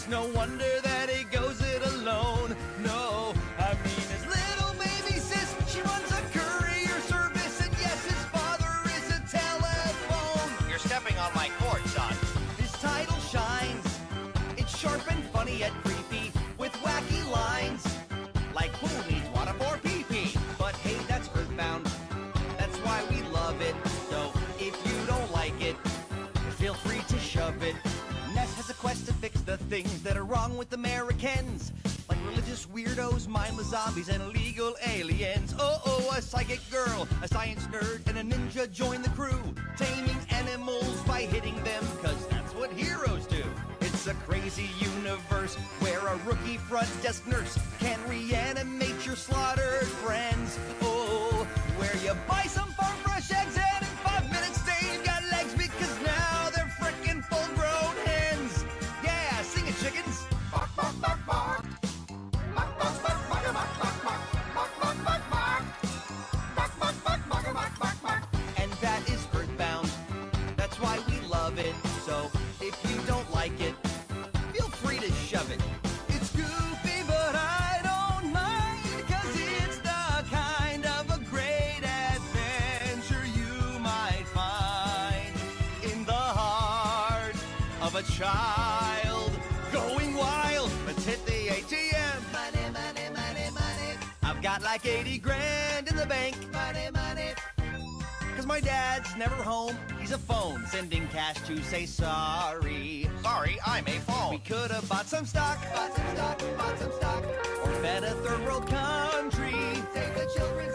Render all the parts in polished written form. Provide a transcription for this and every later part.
It's no wonder that he goes it alone. No, I mean his little baby sis, she runs a courier service, and yes, his father is a telephone. You're stepping on my cord, son. His title shines. It's sharp and funny yet creepy, with wacky lines. Like who needs water for pee-pee? But hey, that's Earthbound. That's why we love it. So if you don't like it, feel free to shove it. Ness has a quest to fix the things that are wrong with Americans, like religious weirdos, mindless zombies, and illegal aliens. Oh, a psychic girl, a science nerd, and a ninja join the crew, taming animals by hitting them, cause that's what heroes do. It's a crazy universe where a rookie front desk nurse can reanimate your slaughtered friends. Oh, where you buy some farm fresh eggs and in 5 minutes they've got legs because now they're frickin' full-grown hens. Yeah, sing it, chickens. Bark, bark, bark, bark. Bark, bark, bark, bark, bark, bark, bark. Bark, bark, bark, bark. Bark, bark, bark, bark, bark, bark, bark. And that is Earthbound. That's why we love it. So if you don't like it, feel free to shove it. It's goofy, but I don't mind, cause it's the kind of a great adventure you might find in the heart of a child going wild. Let's hit the ATM. Money, money, money, money. I've got like 80 grand in the bank. Money, money. Cause my dad's never home, he's a phone, sending cash to say sorry. Sorry, I'm a phone. We could have bought some stock, or fed a third world country. Save the children,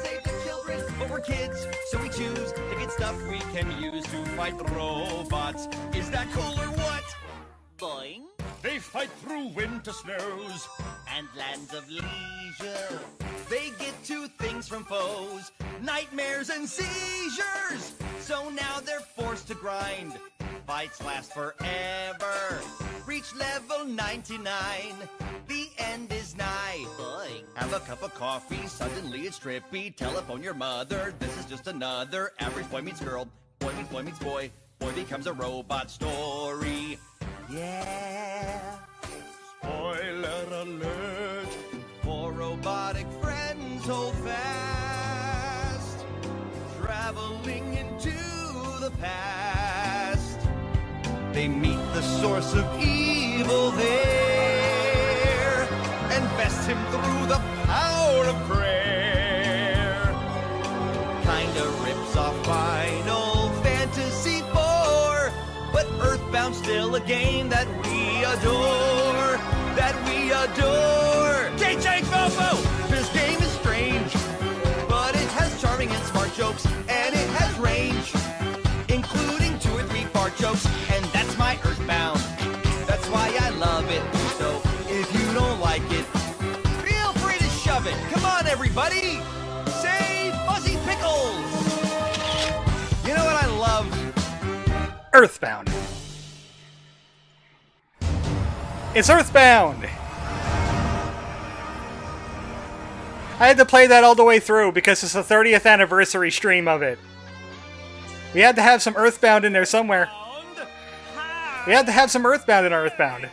but we're kids, so we choose to get stuff we can use to fight the robots. Is that cool or what? Boing. They fight through winter snows and lands of leisure. They get two things from foes, nightmares and seizures. So now they're forced to grind. Fights last forever. Reach level 99. The end is nigh. Boing. Have a cup of coffee, suddenly it's trippy. Telephone your mother, this is just another average boy meets girl. Boy meets boy meets boy. Boy becomes a robot story. Yeah. Spoiler alert. For robotic friends, hold fast. Traveling into the past. They meet the source of evil there and best him through the power of prayer. Kinda rips off Final Fantasy 4, but Earthbound's still a game that we adore. That we adore. DJ Bobo! This game is strange, but it has charming and smart jokes, and it has range, including 2 or 3 fart jokes, and that's my Earthbound. That's why I love it. So if you don't like it, feel free to shove it. Come on, everybody! Say Fuzzy Pickles! You know what I love? Earthbound. It's Earthbound! I had to play that all the way through because it's the 30th anniversary stream of it. We had to have some Earthbound in there somewhere. We had to have some Earthbound in our Earthbound.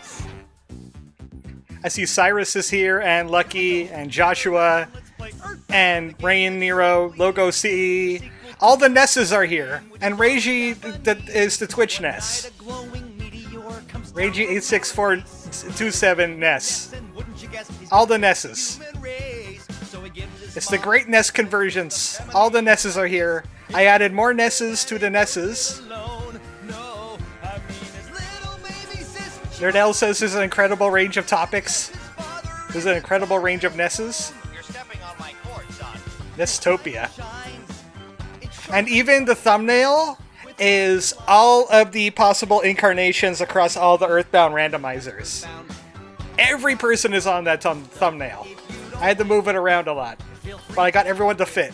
I see Cyrus is here, and Lucky, and Joshua, and Rain, Nero, Logo CE. All the Nesses are here. And Reiji is the Twitch Ness. Reiji86427 Ness. All the Nesses. It's the Great Ness Convergence. All the Nesses are here. I added more Nesses to the Nesses. Nerdell says there's an incredible range of topics. There's an incredible range of Nesses. You're stepping on my cord, son. Nestopia. And even the thumbnail is all of the possible incarnations across all the Earthbound randomizers. Every person is on that thumbnail. I had to move it around a lot, but I got everyone to fit.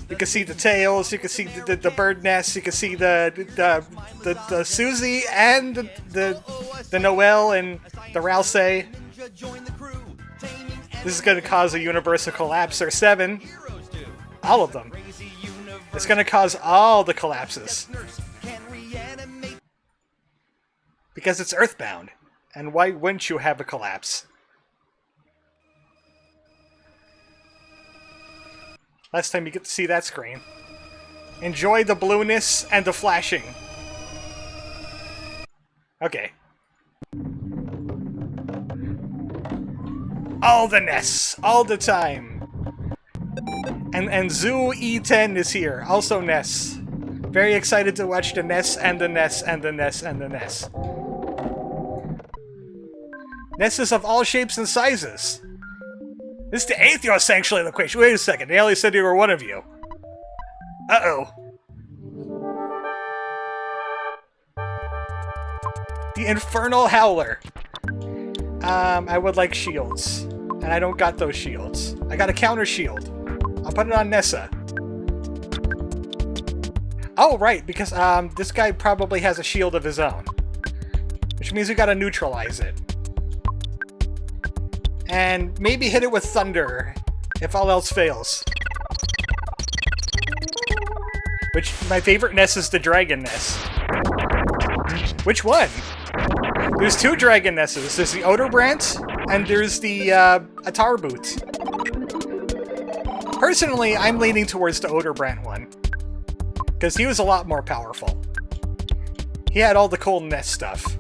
You can see the tails, you can see the bird nest, you can see the Susie and the Noel and the Rousey. This is going to cause a universal collapse, or 7. All of them. It's going to cause all the collapses. Because it's Earthbound. And why wouldn't you have a collapse? Last time you get to see that screen. Enjoy the blueness and the flashing. Okay. All the Ness, all the time. And Zoo E10 is here, also Ness. Very excited to watch the Ness and the Ness and the Ness and the Ness. Nesses of all shapes and sizes. This is the Atheos Sanctuary location. Wait a second, they only said you were one of you. Uh-oh. The Infernal Howler. I would like shields. And I don't got those shields. I got a counter shield. I'll put it on Nessa. Oh, right, because this guy probably has a shield of his own. Which means we gotta neutralize it. And maybe hit it with thunder, if all else fails. Which, my favorite Ness is the Dragon Ness. Which one? There's two Dragon Nesses. There's the Odorbrant, and there's the AttarBhoot. Personally, I'm leaning towards the Odorbrant one. Because he was a lot more powerful. He had all the cool Ness stuff.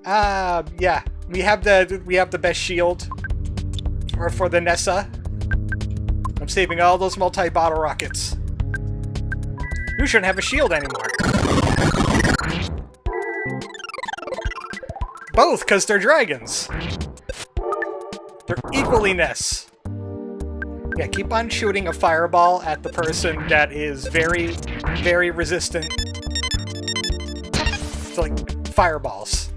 Yeah. We have the best shield for the Nessa. I'm saving all those multi-bottle rockets. You shouldn't have a shield anymore. Both, because they're dragons. They're equally Ness. Yeah, keep on shooting a fireball at the person that is very, very resistant to, like, fireballs.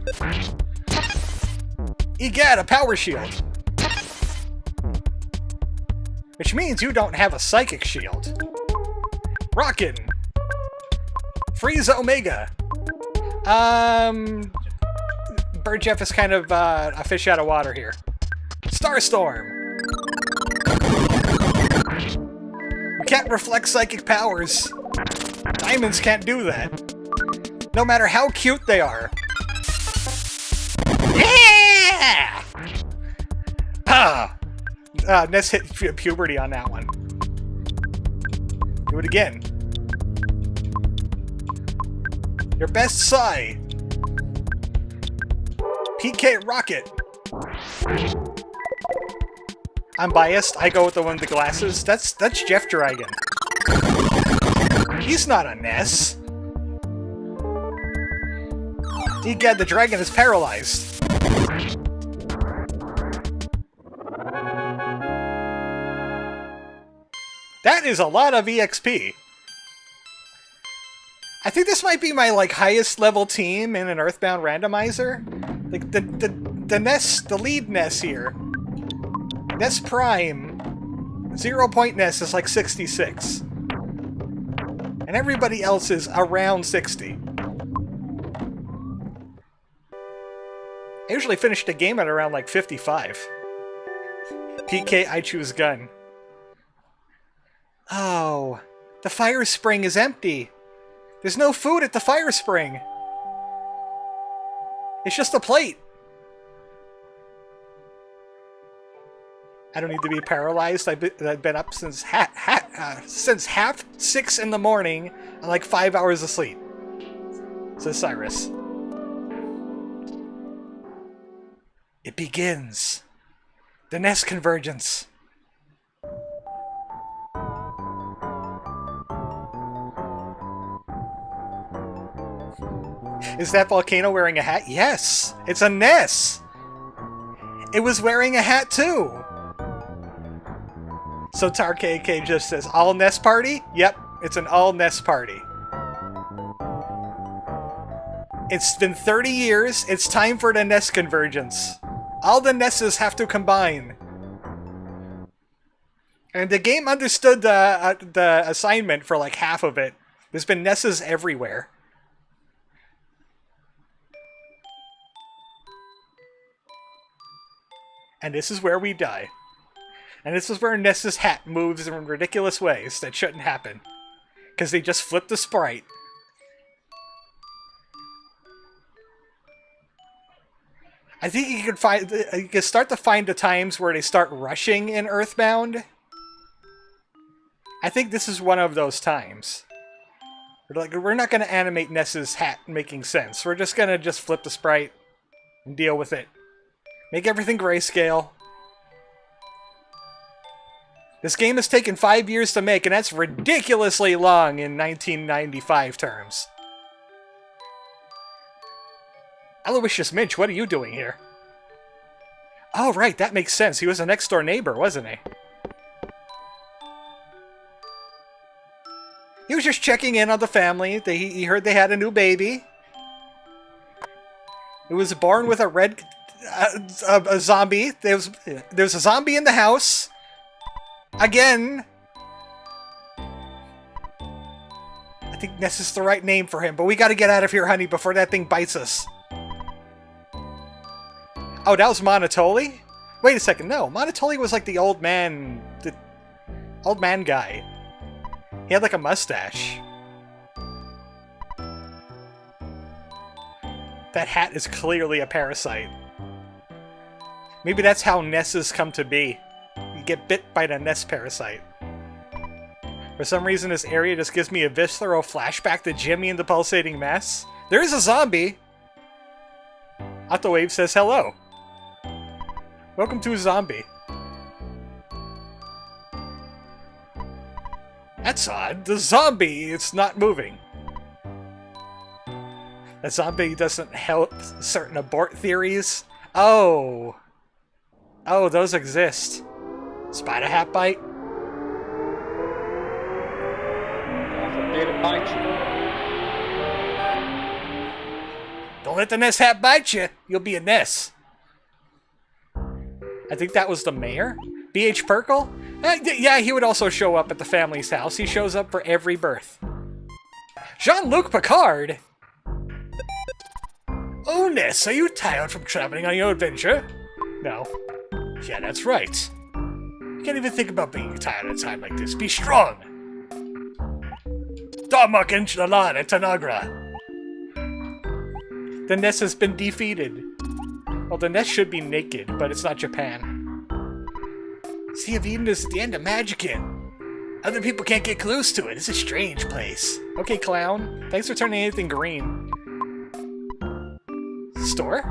Egad, a power shield! Which means you don't have a psychic shield. Rockin'! Frieza Omega! Bird Jeff is kind of a fish out of water here. Starstorm! You can't reflect psychic powers. Diamonds can't do that. No matter how cute they are. Yeah! Ness hit puberty on that one. Do it again. Your best Psy. PK Rocket. I'm biased. I go with the one with the glasses. That's Jeff Dragon. He's not a Ness. Egad, the dragon is paralyzed. That is a lot of EXP. I think this might be my highest level team in an Earthbound Randomizer. Like the Ness, the lead Ness here. Ness Prime, 0 point Ness is like 66. And everybody else is around 60. I usually finish the game at around 55. PK, I choose gun. Oh, the fire spring is empty. There's no food at the fire spring. It's just a plate. I don't need to be paralyzed. I've been up since half 6 in the morning on 5 hours of sleep. Says Cyrus. It begins. The Ness convergence. Is that volcano wearing a hat? Yes! It's a Ness! It was wearing a hat too! So TarKK just says, all Ness party? Yep, it's an all Ness party. It's been 30 years, it's time for the Ness convergence. All the Nesses have to combine. And the game understood the assignment for half of it. There's been Nesses everywhere. And this is where we die. And this is where Ness's hat moves in ridiculous ways that shouldn't happen. Because they just flip the sprite. I think you can start to find the times where they start rushing in Earthbound. I think this is one of those times. We're not going to animate Ness's hat making sense. We're just going to flip the sprite and deal with it. Make everything grayscale. This game has taken 5 years to make, and that's ridiculously long in 1995 terms. Aloysius Minch, what are you doing here? Oh, right, that makes sense. He was a next-door neighbor, wasn't he? He was just checking in on the family. He heard they had a new baby. It was born with a red... a zombie. There's a zombie in the house. Again. I think Ness is the right name for him, but we gotta get out of here, honey, before that thing bites us. Oh, that was Monotoli? Wait a second, no. Monotoli was like the old man... the old man guy. He had like a mustache. That hat is clearly a parasite. Maybe that's how Nesses come to be. You get bit by the Ness parasite. For some reason, this area just gives me a visceral flashback to Jimmy and the Pulsating Mess. There is a zombie! Autowave says hello. Welcome to Zombie. That's odd. The zombie, it's not moving. That zombie doesn't help certain abort theories. Oh. Oh, those exist. Spider hat bite? God forbid it bite you. Don't let the Ness hat bite you. You'll be a Ness. I think that was the mayor? B.H. Perkle? Yeah, he would also show up at the family's house. He shows up for every birth. Jean-Luc Picard? Oh, Ness, are you tired from traveling on your adventure? No. Yeah, that's right. You can't even think about being tired at a time like this. Be strong! Darmok and Shalan at Tanagra. The Ness has been defeated. Well, the Ness should be naked, but it's not Japan. Sea of Eden is at the end of Magicant. Other people can't get close to it. It's a strange place. Okay, clown. Thanks for turning anything green. Store?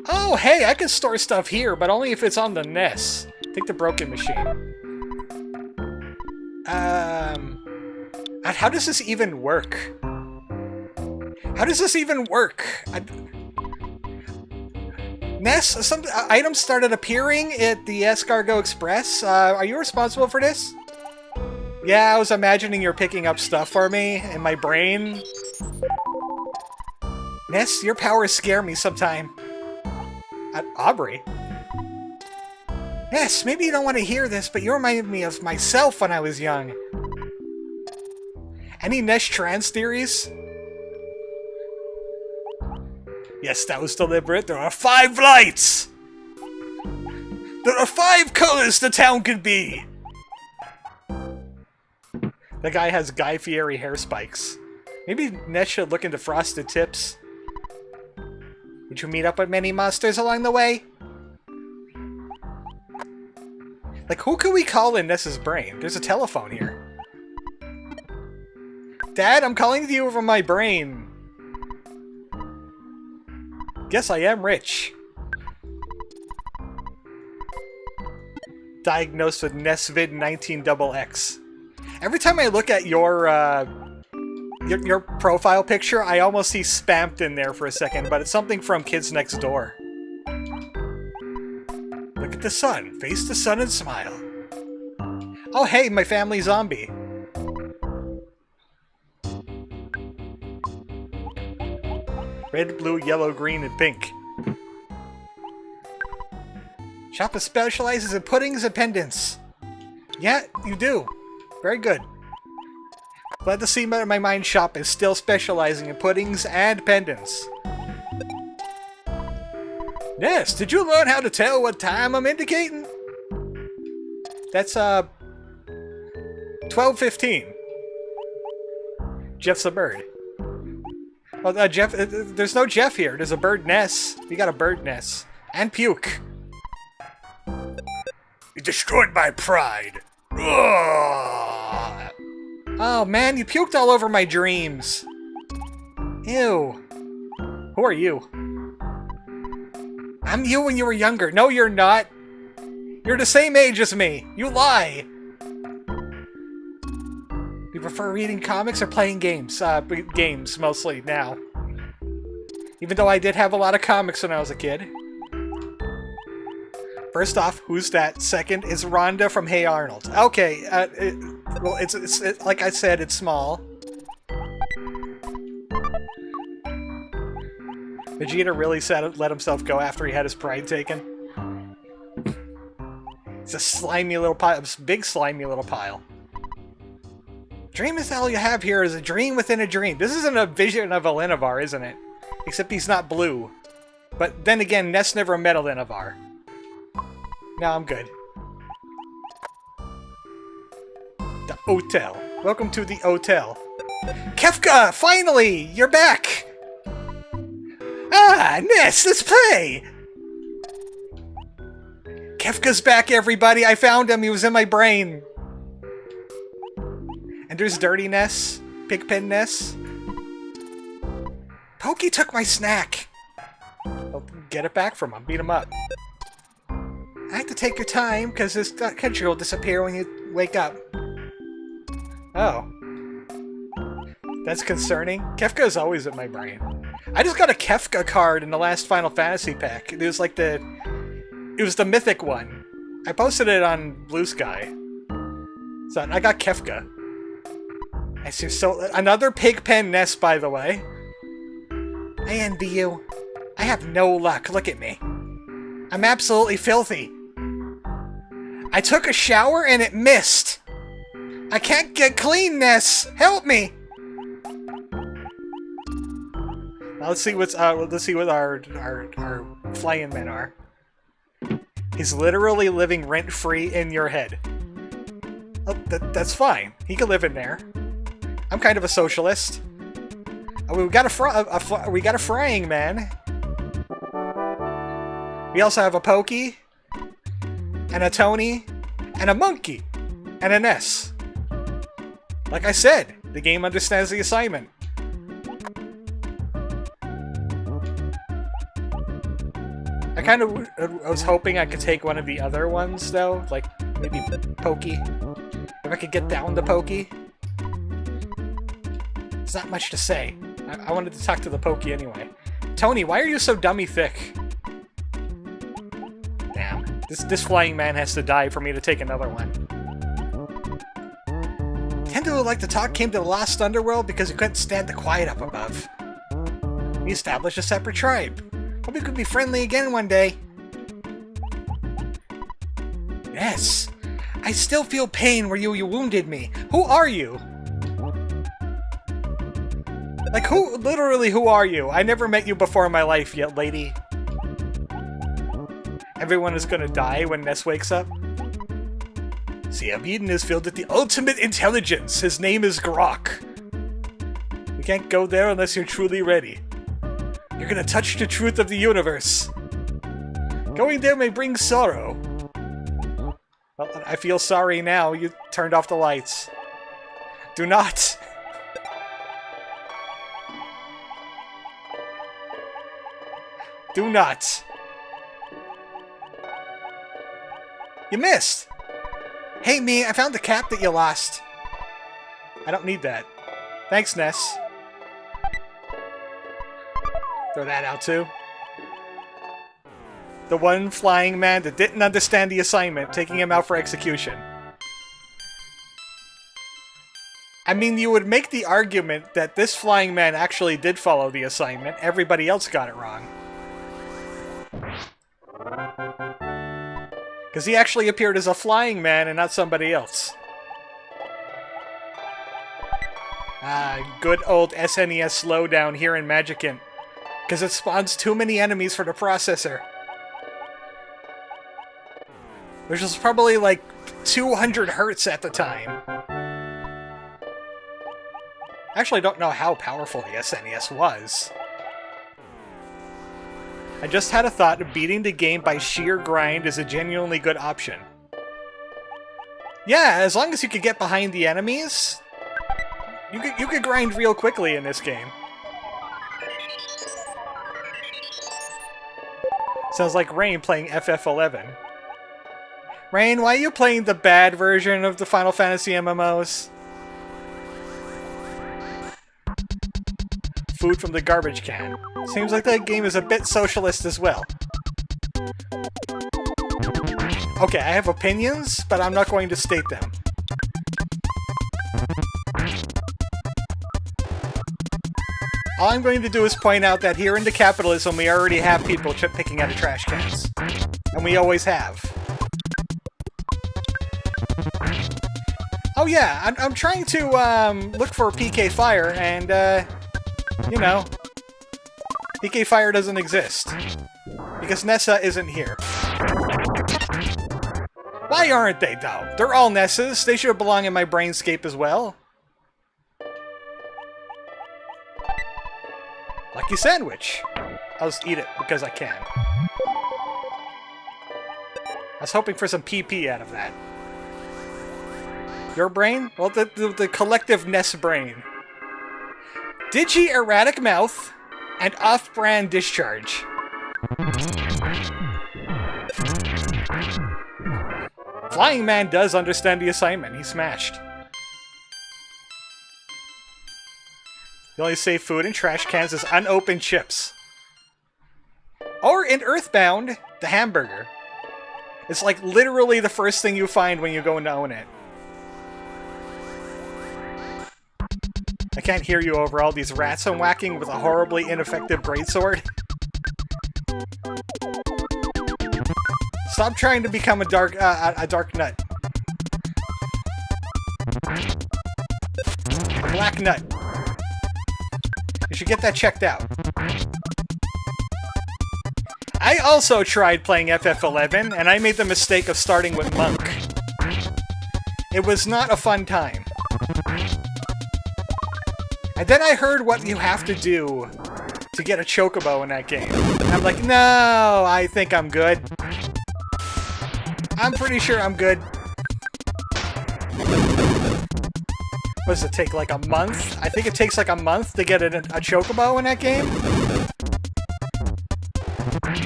Oh, hey, I can store stuff here, but only if it's on the Ness. Take the broken machine. How does this even work? How does this even work? Ness, some items started appearing at the Escargot Express. Are you responsible for this? Yeah, I was imagining you're picking up stuff for me in my brain. Ness, your powers scare me sometime. Aubrey? Ness, maybe you don't want to hear this, but you reminded me of myself when I was young. Any Ness trans theories? Yes, that was deliberate. There are 5 lights! There are 5 colors the town could be! The guy has Guy Fieri hair spikes. Maybe Ness should look into Frosted Tips. Did you meet up with many monsters along the way? Like, who can we call in Ness's brain? There's a telephone here. Dad, I'm calling to you from my brain. Guess I am rich. Diagnosed with Nessvid 19XX. Every time I look at your profile picture, I almost see Spamped in there for a second, but it's something from Kids Next Door. Look at the sun. Face the sun and smile. Oh, hey, my family zombie. Red, blue, yellow, green, and pink. Shop specializes in puddings and pendants. Yeah, you do. Very good. Glad to see my mind shop is still specializing in puddings and pendants. Ness, did you learn how to tell what time I'm indicating? That's, 12:15. Jeff's a bird. Oh, Jeff, there's no Jeff here. There's a bird Ness. You got a bird Ness. And Puke. You destroyed my pride. Ugh. Oh man, you puked all over my dreams. Ew. Who are you? I'm you when you were younger. No, you're not. You're the same age as me. You lie. You prefer reading comics or playing games? Games, mostly, now. Even though I did have a lot of comics when I was a kid. First off, who's that? Second is Rhonda from Hey Arnold. Okay, well, it's like I said, it's small. Vegeta really let himself go after he had his pride taken. It's a slimy little pile, big slimy little pile. Dream is all you have here is a dream within a dream. This isn't a vision of a Linavar, isn't it? Except he's not blue. But then again, Ness never met a Linavar. No, I'm good. The hotel. Welcome to the hotel. Kefka! Finally! You're back! Ah, Ness, let's play! Kefka's back, everybody! I found him, he was in my brain. And there's Dirty Ness. Pigpen Ness. Pokey took my snack! I'll get it back from him, beat him up. I have to take your time, because this country will disappear when you wake up. Oh. That's concerning. Kefka is always in my brain. I just got a Kefka card in the last Final Fantasy pack. It was like it was the mythic one. I posted it on Blue Sky. So I got Kefka. I see, so another Pigpen Ness, by the way. I envy you. I have no luck. Look at me. I'm absolutely filthy. I took a shower and it missed. I can't get clean, Ness. Help me. Now let's see what our flying men are. He's literally living rent-free in your head. Oh, that's fine. He can live in there. I'm kind of a socialist. Oh, we got a frying man. We also have a Pokey, and a Tony, and a Monkey, and a Ness. Like I said, the game understands the assignment. I was hoping I could take one of the other ones, though. Like, maybe Pokey. If I could get down to Pokey. It's not much to say. I wanted to talk to the Pokey anyway. Tony, why are you so dummy thick? Damn. This flying man has to die for me to take another one. Kendo who liked to talk came to the Lost Underworld because he couldn't stand the quiet up above. He established a separate tribe. Hope we could be friendly again one day. Yes. I still feel pain where you wounded me. Who are you? Like, literally, who are you? I never met you before in my life yet, lady. Everyone is gonna die when Ness wakes up. Siam Eden is filled with the ultimate intelligence. His name is Grok. You can't go there unless you're truly ready. You're gonna touch the truth of the universe. Going there may bring sorrow. Well, I feel sorry now. You turned off the lights. Do not. Do not. You missed. Hey, me, I found the cap that you lost. I don't need that. Thanks, Ness. Throw that out, too. The one flying man that didn't understand the assignment, taking him out for execution. I mean, you would make the argument that this flying man actually did follow the assignment. Everybody else got it wrong. Because he actually appeared as a flying man and not somebody else. Good old SNES slowdown here in Magicant. Because it spawns too many enemies for the processor. Which was probably like 200 hertz at the time. Actually, I don't know how powerful the SNES was. I just had a thought of beating the game by sheer grind is a genuinely good option. Yeah, as long as you could get behind the enemies, you could grind real quickly in this game. Sounds like Rain playing FF11. Rain, why are you playing the bad version of the Final Fantasy MMOs? Food from the garbage can. Seems like that game is a bit socialist as well. Okay, I have opinions, but I'm not going to state them. All I'm going to do is point out that here in the capitalism, we already have people picking out of trash cans. And we always have. Oh yeah, I'm trying to look for PK Fire, and you know, PK Fire doesn't exist. Because Nessa isn't here. Why aren't they, though? They're all Nesses. They should belong in my brainscape as well. Lucky sandwich. I'll just eat it because I can. I was hoping for some PP out of that. Your brain? Well, the collective Ness brain. Digi erratic mouth and off-brand discharge. Flying Man does understand the assignment. He smashed. The only safe food in trash cans is unopened chips. Or in Earthbound, the hamburger. It's like literally the first thing you find when you go into own it. I can't hear you over all these rats I'm whacking with a horribly ineffective greatsword. Stop trying to become a dark nut. Black nut. You should get that checked out. I also tried playing FF11, and I made the mistake of starting with Monk. It was not a fun time. And then I heard what you have to do to get a Chocobo in that game. And I'm like, no, I think I'm good. I'm pretty sure I'm good. What does it take, like a month? I think it takes like a month to get a Chocobo in that game.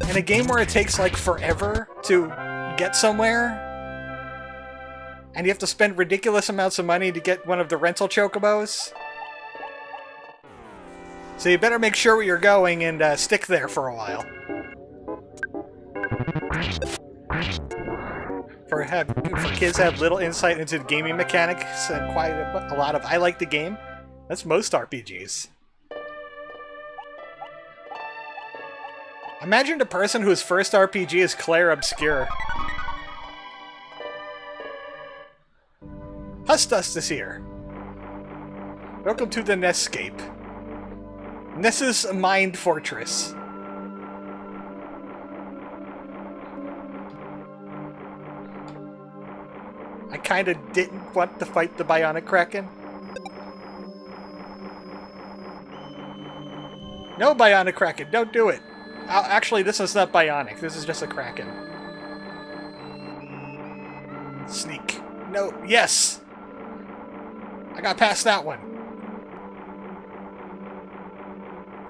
In a game where it takes like forever to get somewhere, and you have to spend ridiculous amounts of money to get one of the rental Chocobos. So you better make sure where you're going and stick there for a while. For kids to have little insight into the gaming mechanics and quite a lot of I like the game. That's most RPGs. Imagine the person whose first RPG is Claire Obscure. Husdust is here. Welcome to the Nesscape. Ness's Mind Fortress. I kinda didn't want to fight the Bionic Kraken. No, Bionic Kraken, don't do it. Actually, this is not Bionic. This is just a Kraken. Sneak. No, yes! I got past that one.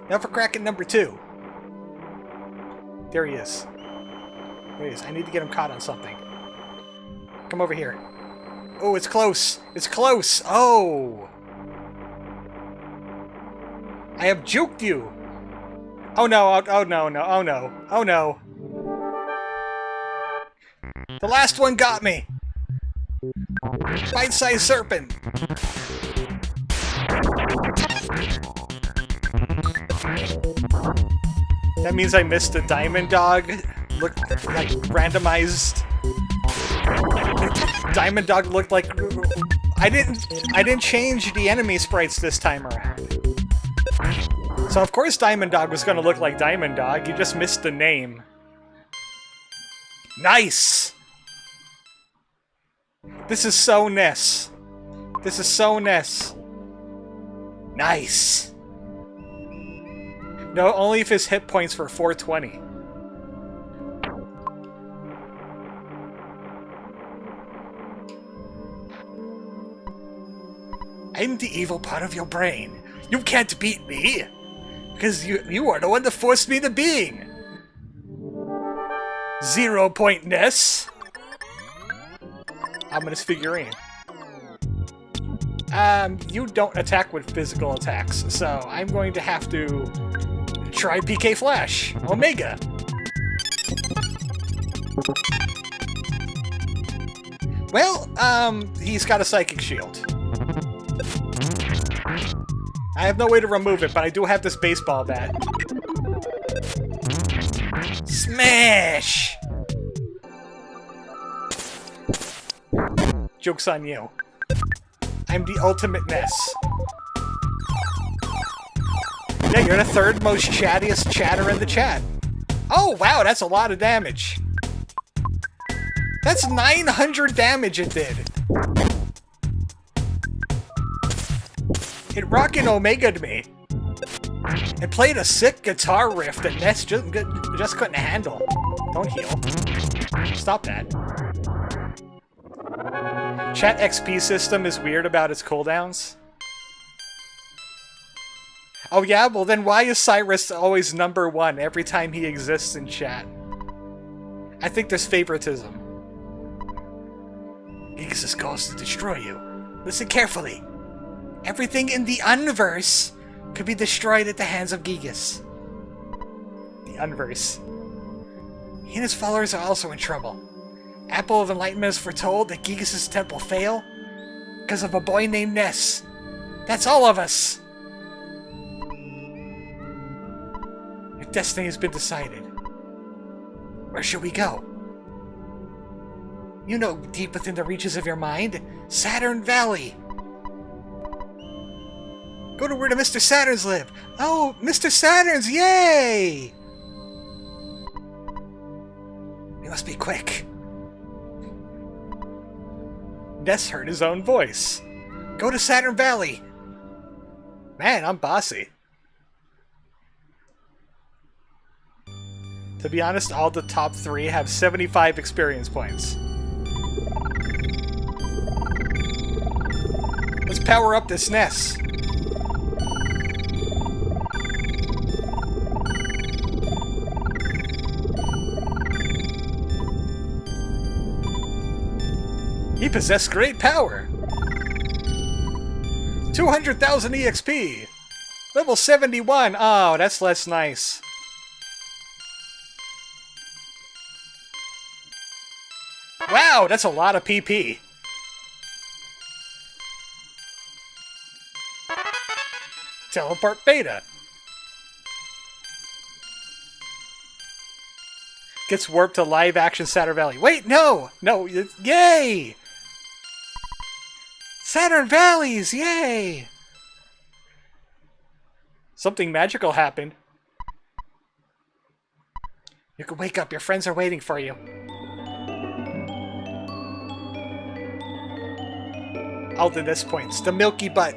Now for Kraken number 2. There he is. There he is. I need to get him caught on something. Come over here. Oh, it's close. It's close. Oh. I have juked you. Oh no, oh no, no, oh no, oh no. The last one got me. Bite-sized serpent. That means I missed a diamond dog. Looked like randomized. Diamond dog looked like I didn't change the enemy sprites this time around. So of course Diamond Dog was gonna look like Diamond Dog. You just missed the name. Nice. This is so Ness. This is so Ness. Nice. No, only if his hit points were 420. I'm the evil part of your brain. You can't beat me. Because you are the one that forced me to being. 0 point Ness. I'm gonna figurine. You don't attack with physical attacks, so I'm going to have to try PK Flash. Omega. Well, he's got a Psychic Shield. I have no way to remove it, but I do have this baseball bat. Smash! Joke's on you. I'm the ultimate Ness. Yeah, you're the third most chattiest chatter in the chat. Oh, wow, that's a lot of damage. That's 900 damage it did. It rockin' Omega'd me. It played a sick guitar riff that Ness just couldn't handle. Don't heal. Stop that. Chat XP system is weird about its cooldowns. Oh yeah? Well then why is Cyrus always #1 every time he exists in chat? I think there's favoritism. Gigas' goes to destroy you. Listen carefully. Everything in the universe could be destroyed at the hands of Gigas. The universe. He and his followers are also in trouble. Apple of Enlightenment is foretold that Gigas' temple fail because of a boy named Ness. That's all of us! Your destiny has been decided. Where should we go? You know, deep within the reaches of your mind, Saturn Valley. Go to where the Mr. Saturns live. Oh, Mr. Saturns, yay! We must be quick. Ness heard his own voice. Go to Saturn Valley. Man, I'm bossy. To be honest, all the top 3 have 75 experience points. Let's power up this Ness. He possessed great power. 200,000 EXP. Level 71. Oh, that's less nice. Wow, that's a lot of PP. Teleport Beta. Gets warped to live action Saturn Valley. Wait, no! No, yay! Saturn Valleys, yay! Something magical happened. You can wake up, your friends are waiting for you. All the Ness points, the milky butt.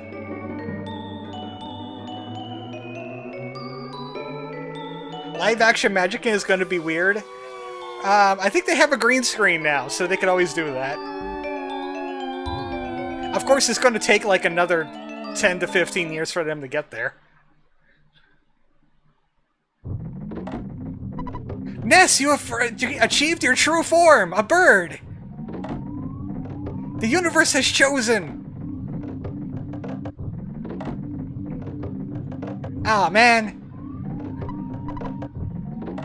Live action Magicant is going to be weird. I think they have a green screen now, so they can always do that. Of course, it's going to take like another 10 to 15 years for them to get there. Ness, you have achieved your true form, a bird! The universe has chosen! Aw, man.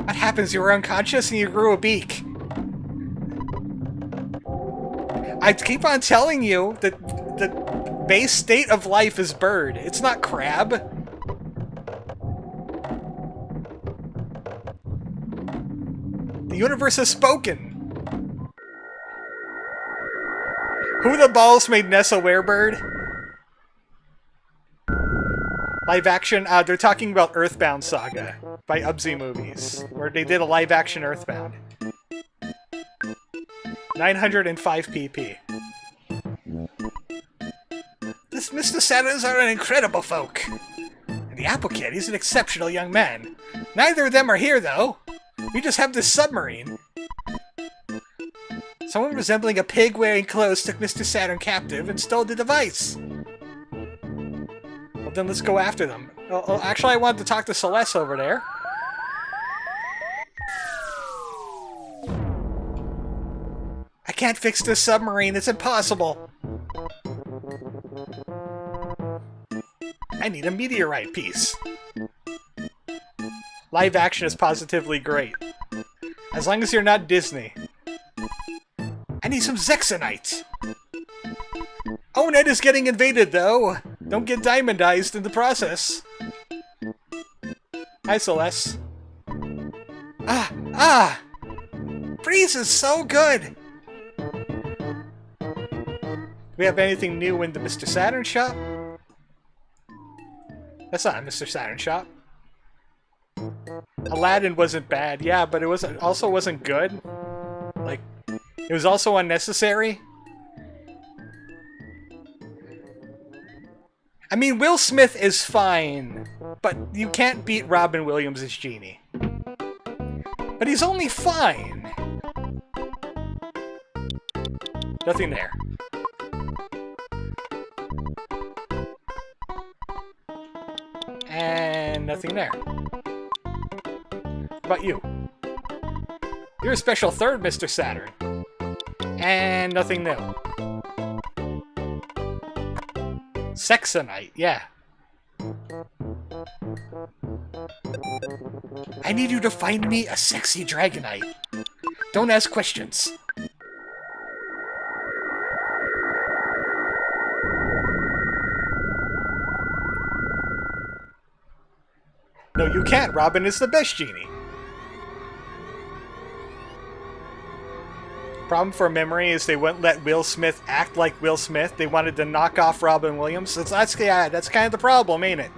What happens? You were unconscious and you grew a beak. I keep on telling you that the base state of life is bird. It's not crab. The universe has spoken. Who the balls made Ness a werebird? Live action, they're talking about Earthbound Saga by Ubsy Movies, where they did a live action Earthbound. 905 PP. This Mr. Mr. Saturns are an incredible folk. And the Apple Kid, he's an exceptional young man. Neither of them are here, though. We just have this submarine. Someone resembling a pig wearing clothes took Mr. Saturn captive and stole the device. Well, then let's go after them. Oh, actually, I wanted to talk to Celeste over there. I can't fix this submarine. It's impossible. I need a meteorite piece. Live action is positively great. As long as you're not Disney. I need some Zexonite. Oh, Ned is getting invaded, though. Don't get diamondized in the process. Hi, Celeste. Freeze is so good. Do we have anything new in the Mr. Saturn shop? That's not a Mr. Saturn shop. Aladdin wasn't bad, yeah, but it also wasn't good. Like, it was also unnecessary. I mean, Will Smith is fine, but you can't beat Robin Williams as Genie. But he's only fine. Nothing there. And nothing there. What about you? You're a special third, Mr. Saturn. And nothing new. Sexonite, yeah. I need you to find me a sexy Dragonite. Don't ask questions. No, you can't. Robin is the best Genie. Problem for Memory is they wouldn't let Will Smith act like Will Smith. They wanted to knock off Robin Williams. That's kind of the problem, ain't it?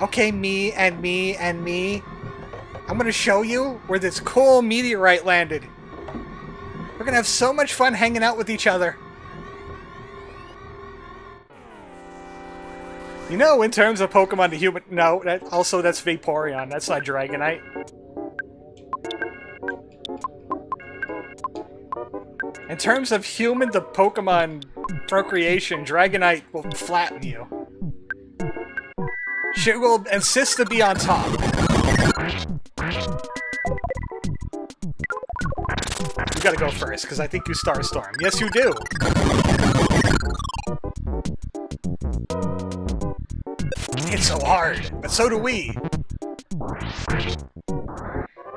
Okay, me and me and me. I'm gonna show you where this cool meteorite landed. We're gonna have so much fun hanging out with each other. You know, in terms of Pokemon to human... No, that's Vaporeon. That's not Dragonite. In terms of human to Pokemon procreation, Dragonite will flatten you. She will insist to be on top. You gotta go first, because I think you Starstorm. Yes, you do! It's so hard, but so do we.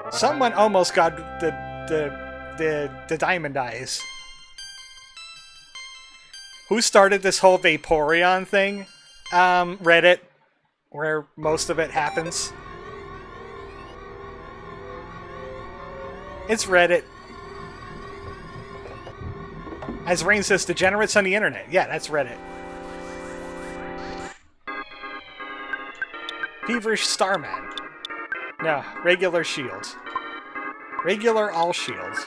Someone almost got the Diamond Eyes. Who started this whole Vaporeon thing? Reddit, where most of it happens. It's Reddit. As Rain says, degenerates on the internet. Yeah, that's Reddit. Feverish Starman. No, regular shields. Regular all shields.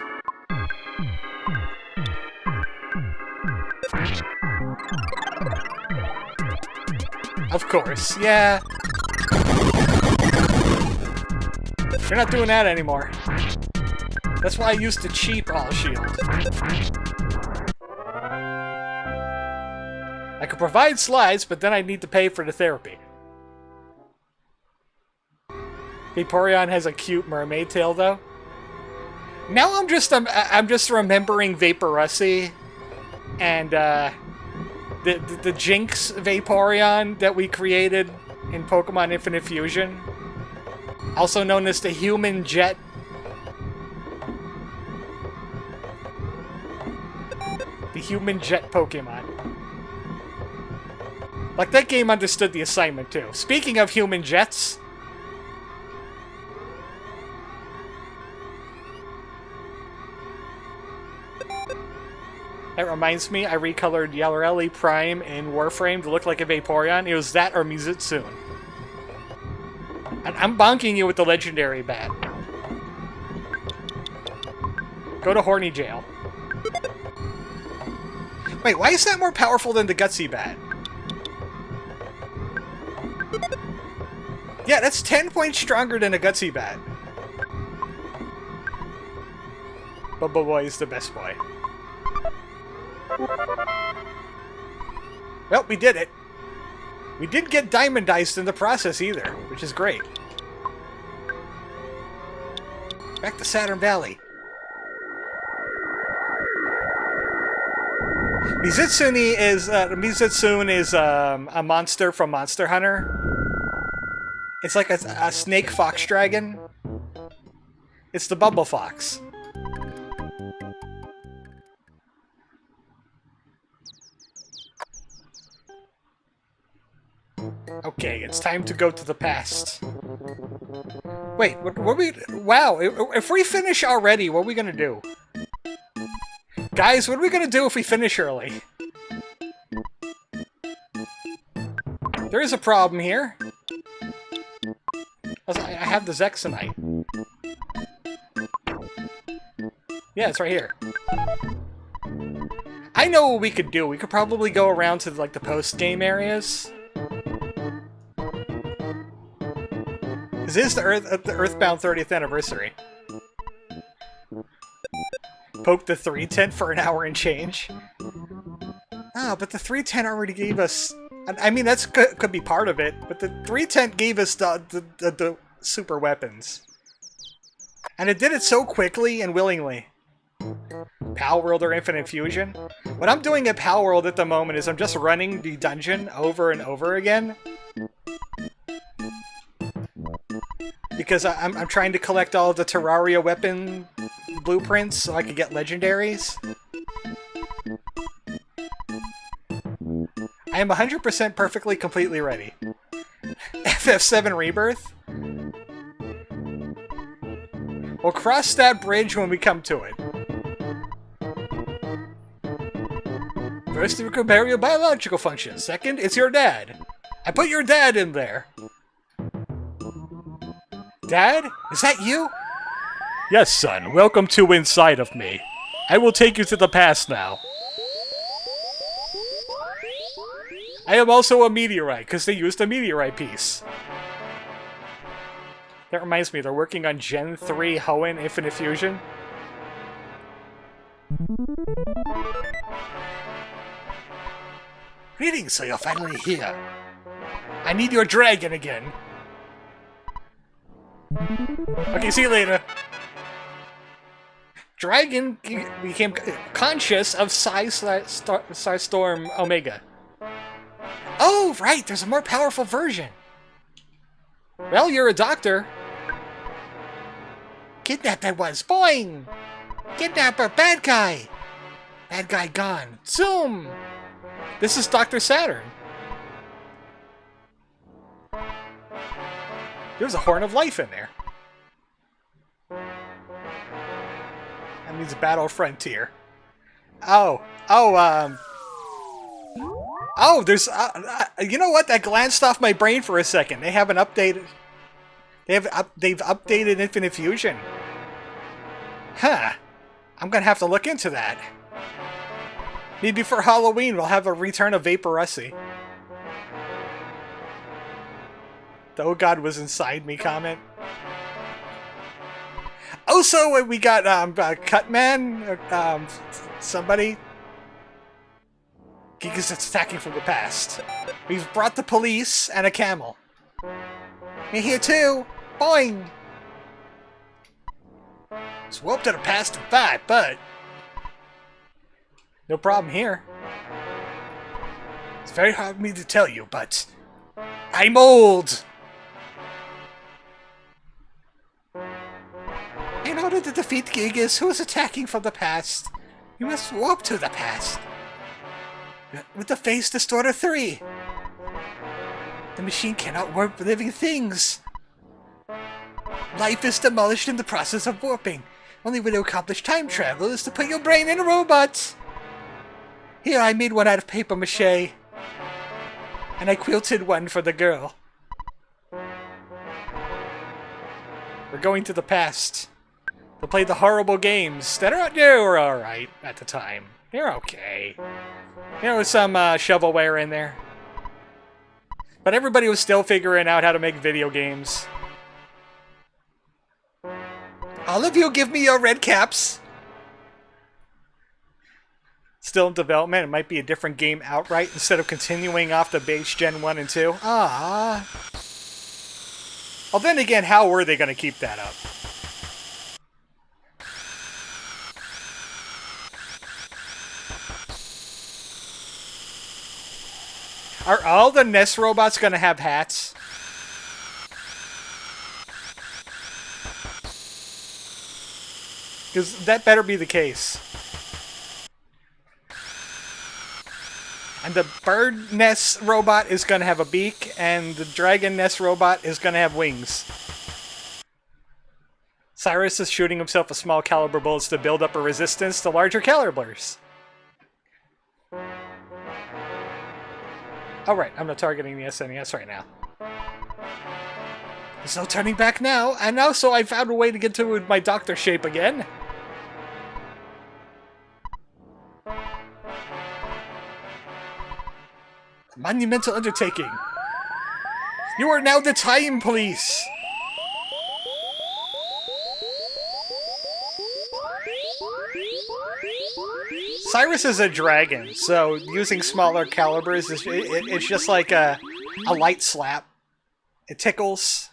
Of course, yeah. You're not doing that anymore. That's why I used to cheap all shield. I could provide slides, but then I'd need to pay for the therapy. Vaporeon has a cute mermaid tail, though. Now I'm just remembering Vaporusy and the Jinx Vaporeon that we created in Pokemon Infinite Fusion, also known as the Human Jet. The Human Jet Pokemon. Like, that game understood the assignment, too. Speaking of Human Jets... That reminds me, I recolored Yalarelli Prime in Warframe to look like a Vaporeon. It was that or Mizutsun. And I'm bonking you with the Legendary Bat. Go to horny jail. Wait, why is that more powerful than the gutsy bat? Yeah, that's 10 points stronger than a gutsy bat. Bubba Boy is the best boy. Well, we did it. We didn't get diamondized in the process either, which is great. Back to Saturn Valley. Mizitsune is a monster from Monster Hunter. It's like a snake fox dragon. It's the Bumble Fox. Okay, it's time to go to the past. Wait, what we... Wow, if we finish already, what are we gonna do? Guys, what are we gonna do if we finish early? There is a problem here. I have the Zexanite. Yeah, it's right here. I know what we could do. We could probably go around to like the post-game areas. This is the Earthbound 30th anniversary. Poke the 310 for an hour and change. Ah, but the 310 already gave us... I mean, that's could be part of it, but the 310 gave us the super weapons. And it did it so quickly and willingly. Pal World or Infinite Fusion? What I'm doing at Pal World at the moment is I'm just running the dungeon over and over again. Because I'm trying to collect all of the Terraria weapon blueprints so I can get legendaries. I am 100% perfectly completely ready. FF7 Rebirth? We'll cross that bridge when we come to it. First, you compare your biological function. Second, it's your dad. I put your dad in there. Dad? Is that you? Yes, son. Welcome to inside of me. I will take you to the past now. I am also a meteorite, because they used a meteorite piece. That reminds me, they're working on Gen 3 Hoenn Infinite Fusion. Greetings, so you're finally here. I need your dragon again. Okay, see you later. Dragon became conscious of Storm Omega. Oh, right, there's a more powerful version. Well, you're a doctor. Kidnapped I was. Boing! Kidnapper, bad guy. Bad guy gone. Zoom! This is Dr. Saturn. There's a Horn of Life in there. That means Battle Frontier. Oh, there's... you know what? That glanced off my brain for a second. They haven't updated... They've updated Infinite Fusion. Huh. I'm gonna have to look into that. Maybe for Halloween we'll have a return of Vaporussi. The "Oh God was inside me" comment. Also, we got Cutman, somebody. Gigas that's attacking from the past. We've brought the police and a camel. Me here too. Boing. Swope to the past and fight, but no problem here. It's very hard for me to tell you, but I'm old. In order to defeat Gigas, who is attacking from the past, you must warp to the past. With the Face Distorter 3. The machine cannot warp living things. Life is demolished in the process of warping. Only way to accomplish time travel is to put your brain in a robot. Here, I made one out of paper mache. And I quilted one for the girl. We're going to the past. to play the horrible games that were alright at the time. They're okay. There was some shovelware in there. But everybody was still figuring out how to make video games. All of you give me your red caps. Still in development. It might be a different game outright instead of continuing off the base Gen 1 and 2. Ah. Well, then again, how were they going to keep that up? Are all the Ness robots going to have hats? Because that better be the case. And the bird Ness robot is going to have a beak, and the dragon Ness robot is going to have wings. Cyrus is shooting himself with small caliber bullets to build up a resistance to larger calibers. Alright, I'm not targeting the SNES right now. There's no turning back now, and also I found a way to get to my doctor shape again. Monumental undertaking. You are now the Time Police. Cyrus is a dragon, so using smaller calibers is it's just like a light slap. It tickles.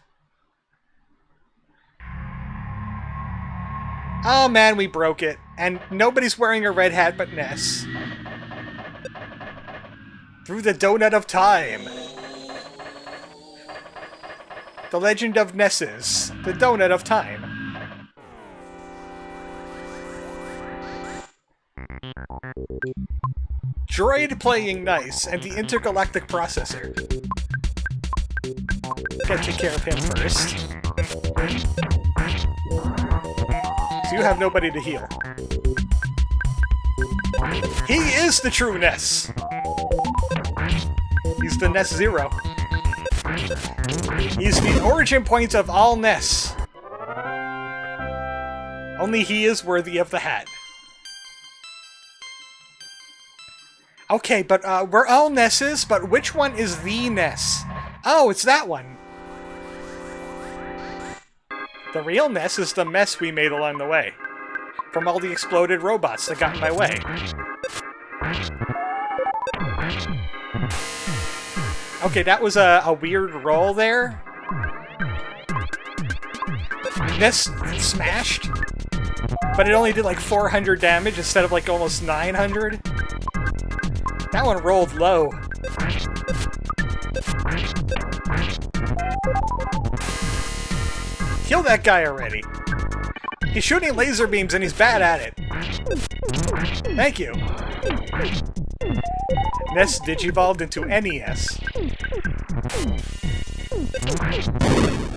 Oh man, we broke it, and nobody's wearing a red hat but Ness. Through the Donut of Time. The Legend of Nesses. The Donut of Time. Droid playing nice, and the intergalactic processor. Gotta take care of him first. So you have nobody to heal. He is the true Ness! He's the Ness Zero. He's the origin point of all Ness. Only he is worthy of the hat. Okay, but we're all Nesses, but which one is the Ness? Oh, it's that one. The real Ness is the mess we made along the way. From all the exploded robots that got in my way. Okay, that was a weird roll there. Ness smashed, but it only did like 400 damage instead of like almost 900. That one rolled low. Kill that guy already. He's shooting laser beams and he's bad at it. Thank you. Ness digivolved into NES.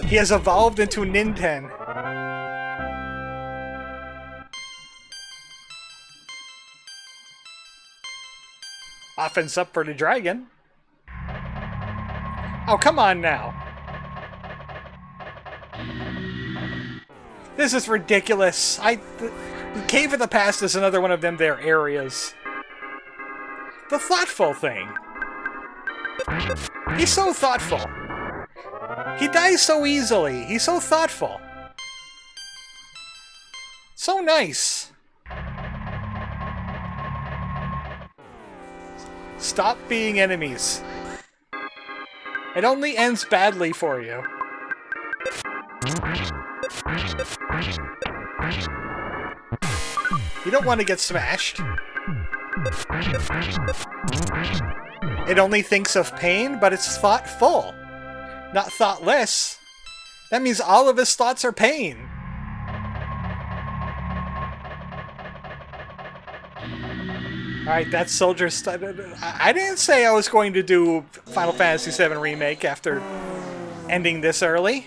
He has evolved into Ninten. Offense up for the dragon. Oh, come on now. This is ridiculous. The Cave of the Past is another one of them there areas. The thoughtful thing. He's so thoughtful. He dies so easily. He's so thoughtful. So nice. Stop being enemies. It only ends badly for you. You don't want to get smashed. It only thinks of pain, but it's thoughtful, not thoughtless. That means all of his thoughts are pain. Alright, that's Soldier I didn't say I was going to do Final Fantasy VII Remake after ending this early.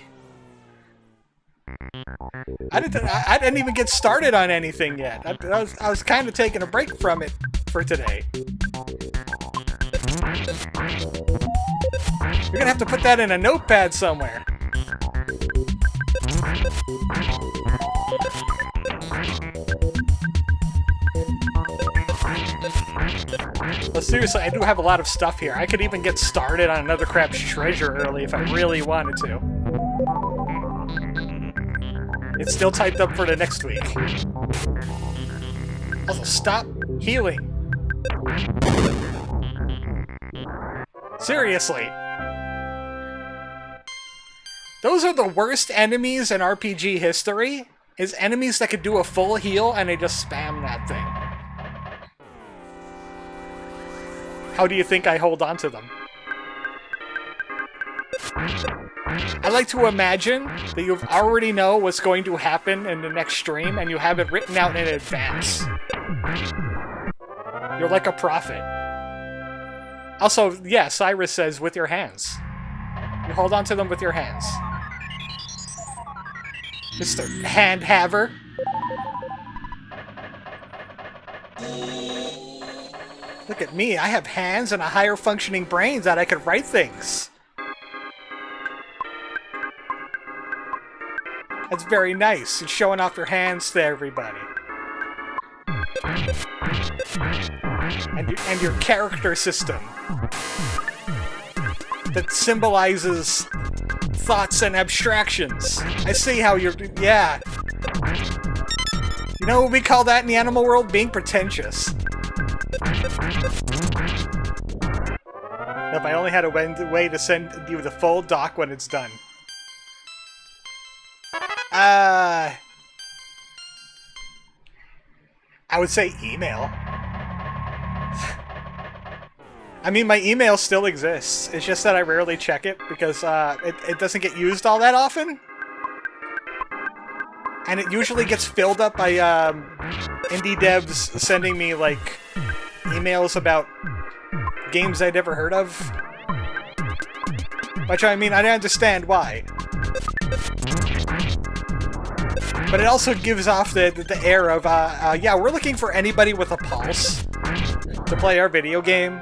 I didn't even get started on anything yet. I was kind of taking a break from it for today. You're gonna have to put that in a notepad somewhere. Seriously, I do have a lot of stuff here. I could even get started on another crab's treasure early if I really wanted to. It's still typed up for the next week. Also, stop healing. Seriously. Those are the worst enemies in RPG history, is enemies that could do a full heal and they just spam that thing. How do you think I hold on to them? I like to imagine that you already know what's going to happen in the next stream and you have it written out in advance. You're like a prophet. Also, yeah, Cyrus says with your hands. You hold on to them with your hands. Mr. Hand Haver. Look at me, I have hands and a higher functioning brain that I could write things. That's very nice. You're showing off your hands to everybody. And your character system that symbolizes thoughts and abstractions. I see how you're... yeah. You know what we call that in the animal world? Being pretentious. If I only had a way to send you the full doc when it's done. I would say email. I mean, my email still exists. It's just that I rarely check it because it doesn't get used all that often. And it usually gets filled up by indie devs sending me, like, emails about games I'd never heard of. Which, I mean, I understand why. But it also gives off the air of, yeah, we're looking for anybody with a pulse to play our video game.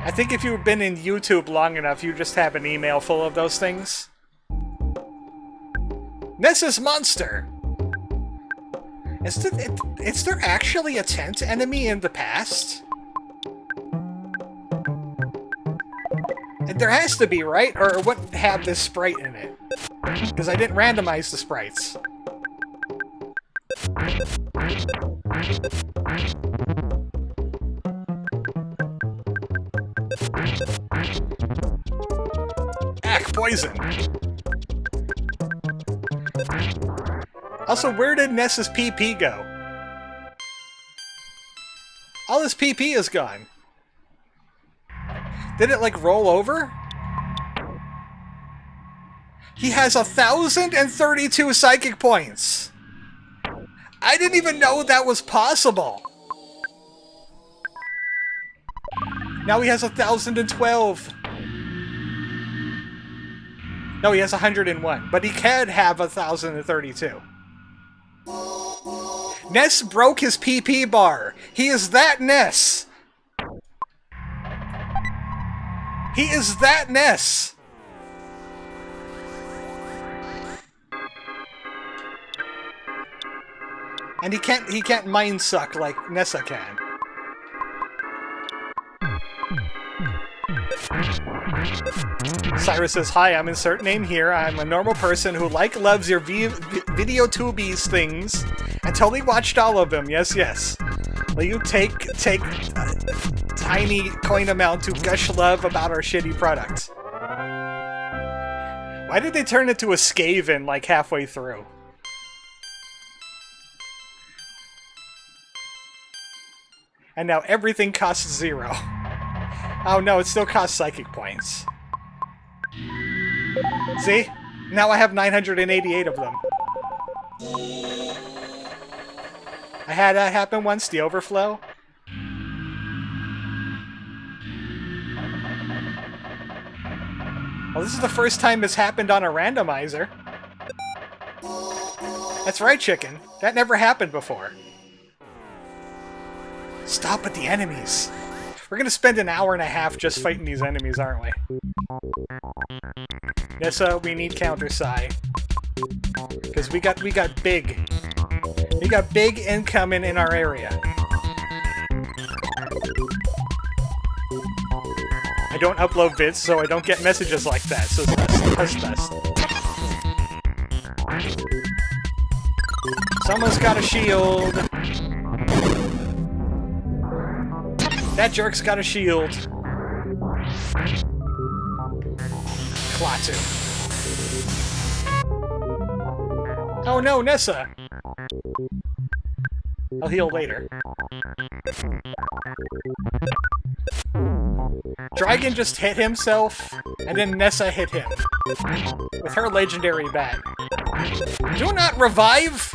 I think if you've been in YouTube long enough, you just have an email full of those things. Ness's Monster! Is there actually a tent enemy in the past? There has to be, right? Or it wouldn't have this sprite in it. Because I didn't randomize the sprites. Poison. Also, where did Ness's PP go? All his PP is gone. Did it, like, roll over? He has 1,032 psychic points. I didn't even know that was possible. Now he has 1,012. No, he has 101, but he can have 1,032. Ness broke his PP bar. He is that Ness. He is that Ness. And he can't mind suck like Nessa can. Cyrus says, hi, I'm insert name here. I'm a normal person who loves your video tubies things and totally watched all of them. Yes, yes. Will you take a tiny coin amount to gush love about our shitty product? Why did they turn it to a Skaven like halfway through? And now everything costs 0. Oh no, it still costs psychic points. See? Now I have 988 of them. I had that happen once, the overflow. Well, this is the first time it's happened on a randomizer. That's right, chicken. That never happened before. Stop with the enemies. We're gonna spend an hour and a half just fighting these enemies, aren't we? Nessa, we need counter Psy. Because we got big. We got big incoming in our area. I don't upload vids, so I don't get messages like that, so that's best. Someone's got a shield. That jerk's got a shield. Klaatu. Oh no, Nessa! I'll heal later. Dragon just hit himself, and then Nessa hit him. With her legendary bat. Do not revive!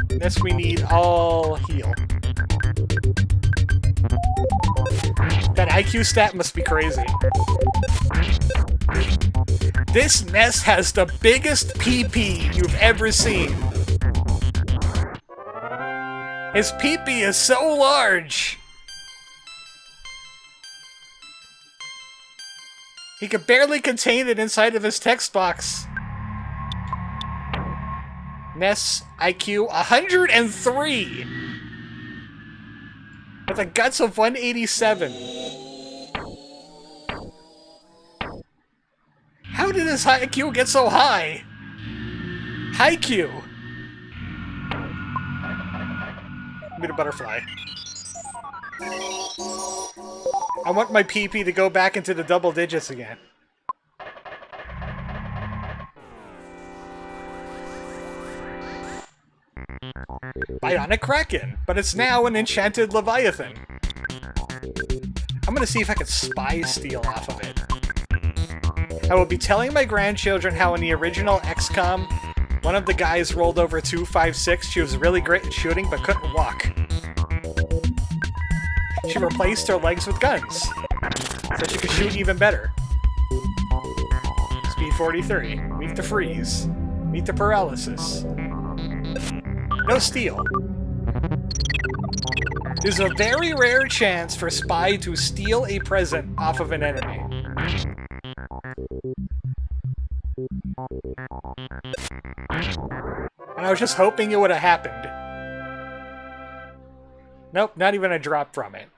This we need all heal. That IQ stat must be crazy. This Ness has the biggest PP you've ever seen. His PP is so large. He could barely contain it inside of his text box. Ness IQ 103 with a guts of 187. How did his IQ get so high? High Q. Give me the butterfly. I want my PP to go back into the double digits again. Bionic Kraken, but it's now an enchanted Leviathan. I'm gonna see if I can spy steal off of it. I will be telling my grandchildren how in the original XCOM, one of the guys rolled over 256. She was really great at shooting, but couldn't walk. She replaced her legs with guns, so she could shoot even better. Speed 43. Meet the freeze. Meet the paralysis. No steal. There's a very rare chance for Spy to steal a present off of an enemy. And I was just hoping it would have happened. Nope, not even a drop from it.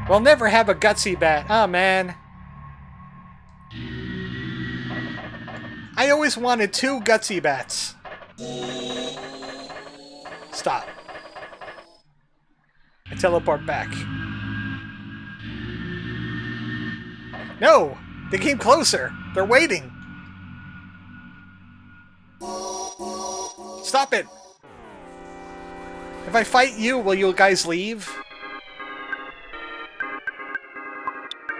We'll never have a gutsy bat. Oh, man. I always wanted 2 gutsy bats. Stop. I teleport back. No! They came closer! They're waiting! Stop it! If I fight you, will you guys leave?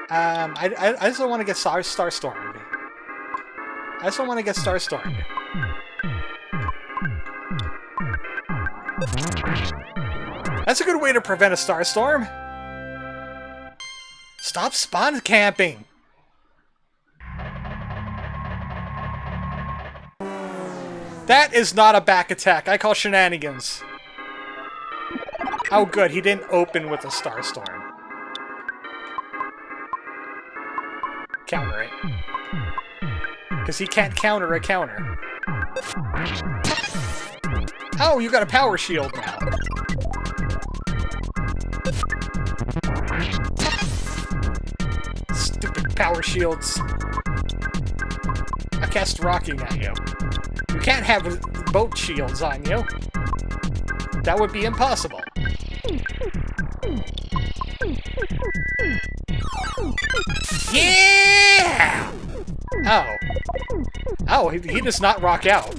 I just don't want to get Starstormed. I just don't want to get Starstormed. That's a good way to prevent a Starstorm. Stop spawn camping! That is not a back attack. I call shenanigans. Oh good, he didn't open with a Starstorm. Counter it. Because he can't counter a counter. Oh, you got a power shield now. Stupid power shields. I cast rocking at you. You can't have boat shields on you. That would be impossible. Yeah! Oh. Oh, he does not rock out.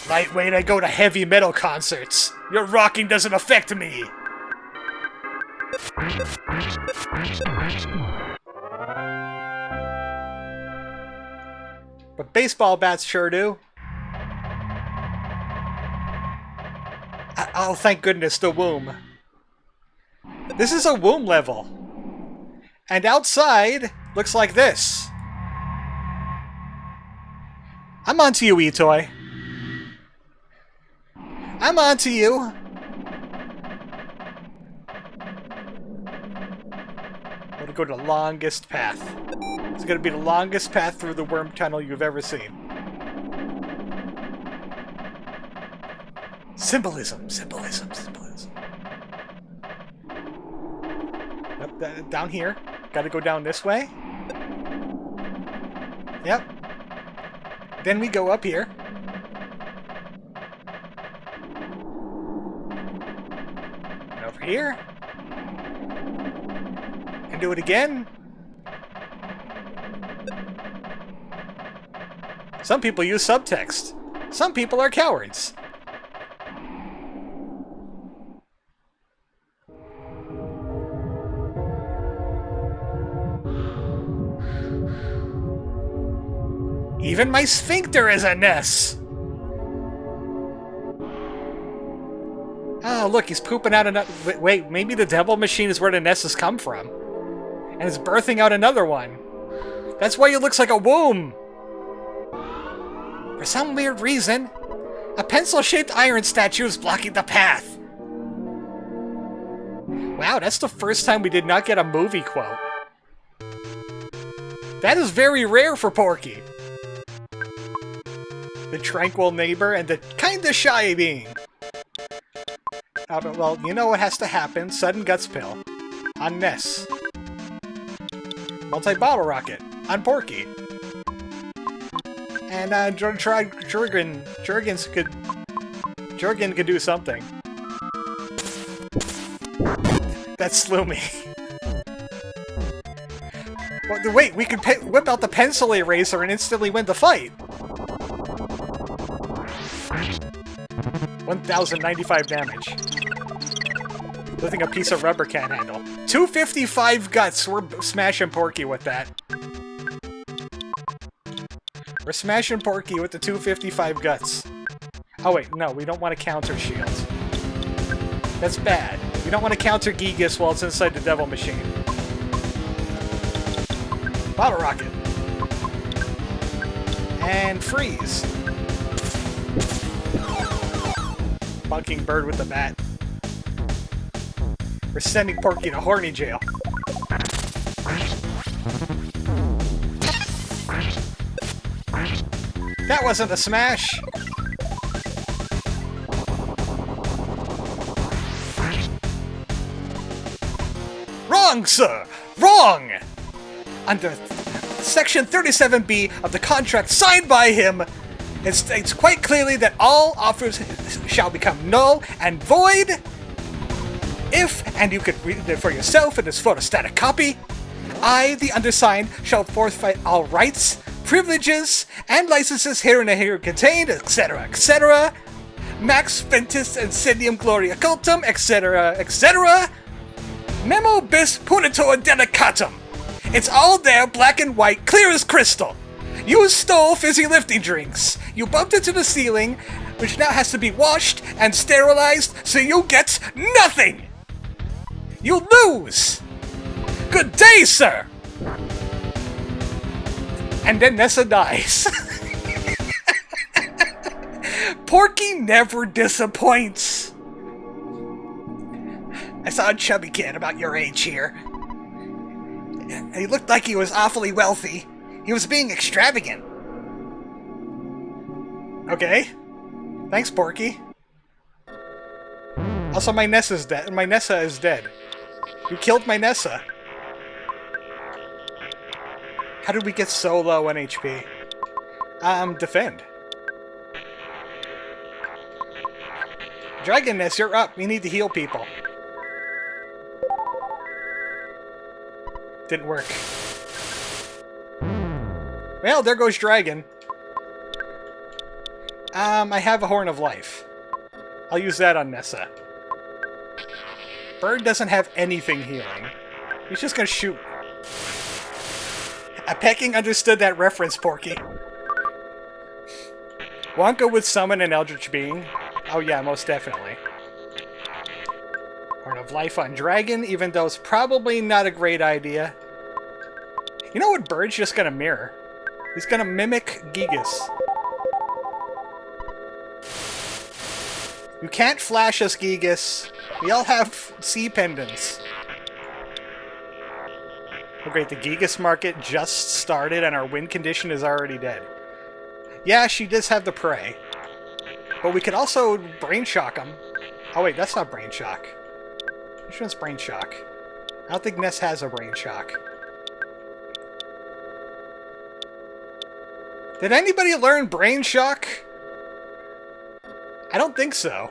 Lightweight, I go to heavy metal concerts. Your rocking doesn't affect me. But baseball bats sure do. Oh, thank goodness, the womb. This is a womb level. And outside, looks like this. I'm onto you, E-Toy. I'm onto you. We go to the longest path. It's going to be the longest path through the worm tunnel you've ever seen. Symbolism, symbolism, symbolism. Yep, down here. Gotta go down this way. Yep. Then we go up here. And over here. And do it again. Some people use subtext. Some people are cowards. Even my sphincter is a Ness! Oh, look, he's pooping out another... Wait, maybe the devil machine is where the Nesses come from. And it's birthing out another one. That's why it looks like a womb! For some weird reason, a pencil-shaped iron statue is blocking the path. Wow, that's the first time we did not get a movie quote. That is very rare for Porky. The tranquil neighbor and the kinda shy being. Well, you know what has to happen. Sudden Guts Pill. On Ness. Multi-bottle rocket. On Porky. And Jurgen could do something. That slew me. Well, wait, we could whip out the pencil eraser and instantly win the fight. 1,095 damage. Lifting a piece of rubber can't handle. 255 guts. We're smashing Porky with that. We're smashing Porky with the 255 guts. Oh wait, no, we don't want to counter shields. That's bad. We don't want to counter Gigas while it's inside the devil machine. Bottle rocket. And freeze. Bunking bird with the bat. We're sending Porky to horny jail. That wasn't a smash! Wrong, sir! Wrong! Under Section 37B of the contract signed by him, it states quite clearly that all offers shall become null and void if, and you could read it for yourself in this photostatic copy, I, the undersigned, shall forfeit all rights, privileges, and licenses herein and here contained, etc., etc., Max Ventus and Incendium Gloria Cultum, etc., etc., Memo bis punitor delicatum. It's all there, black and white, clear as crystal. You stole fizzy lifting drinks. You bumped into the ceiling, which now has to be washed and sterilized, so you get nothing! You lose! Good day, sir! And then Nessa dies. Porky never disappoints. I saw a chubby kid about your age here. He looked like he was awfully wealthy. He was being extravagant. Okay. Thanks, Porky. Also, my Nessa's dead. My Nessa is dead. You killed my Nessa. How did we get so low on HP? Defend. Dragon Ness, you're up. We need to heal people. Didn't work. Well, there goes Dragon. I have a Horn of Life. I'll use that on Nessa. Bird doesn't have anything healing. He's just gonna shoot. Pecking understood that reference, Porky. Wonka would summon an Eldritch Being. Oh yeah, most definitely. Horn of Life on Dragon, even though it's probably not a great idea. You know what Bird's just gonna mirror? He's gonna mimic Gigas. You can't flash us, Gigas. We all have sea pendants. Oh great, the Gigas market just started and our win condition is already dead. Yeah, she does have the prey. But we could also Brain Shock him. Oh wait, that's not Brain Shock. Which one's Brain Shock? I don't think Ness has a Brain Shock. Did anybody learn Brain Shock? I don't think so.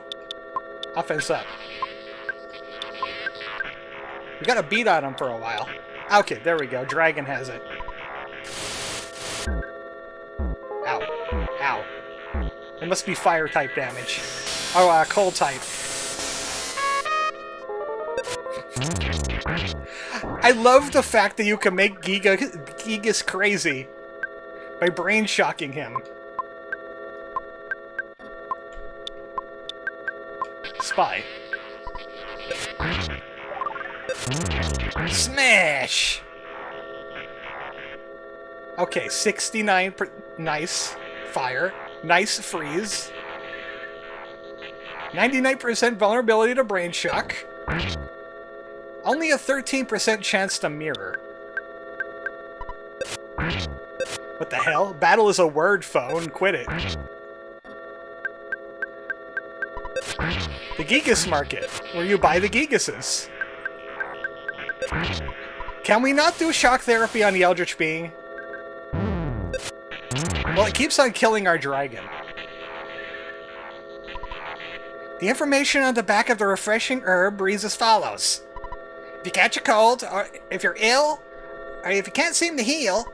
Offense up. We got a beat on him for a while. Okay, there we go. Dragon has it. Ow. Ow. It must be fire type damage. Oh, cold type. I love the fact that you can make Gigas crazy by brain shocking him. Spy. Smash! Okay, 69 nice. Fire. Nice freeze. 99% vulnerability to brain shock. Only a 13% chance to mirror. What the hell? Battle is a word phone. Quit it. The Gigas market, where you buy the Gigases. Can we not do shock therapy on the Eldritch Being? Well, it keeps on killing our dragon. The information on the back of the refreshing herb reads as follows. If you catch a cold, or if you're ill, or if you can't seem to heal,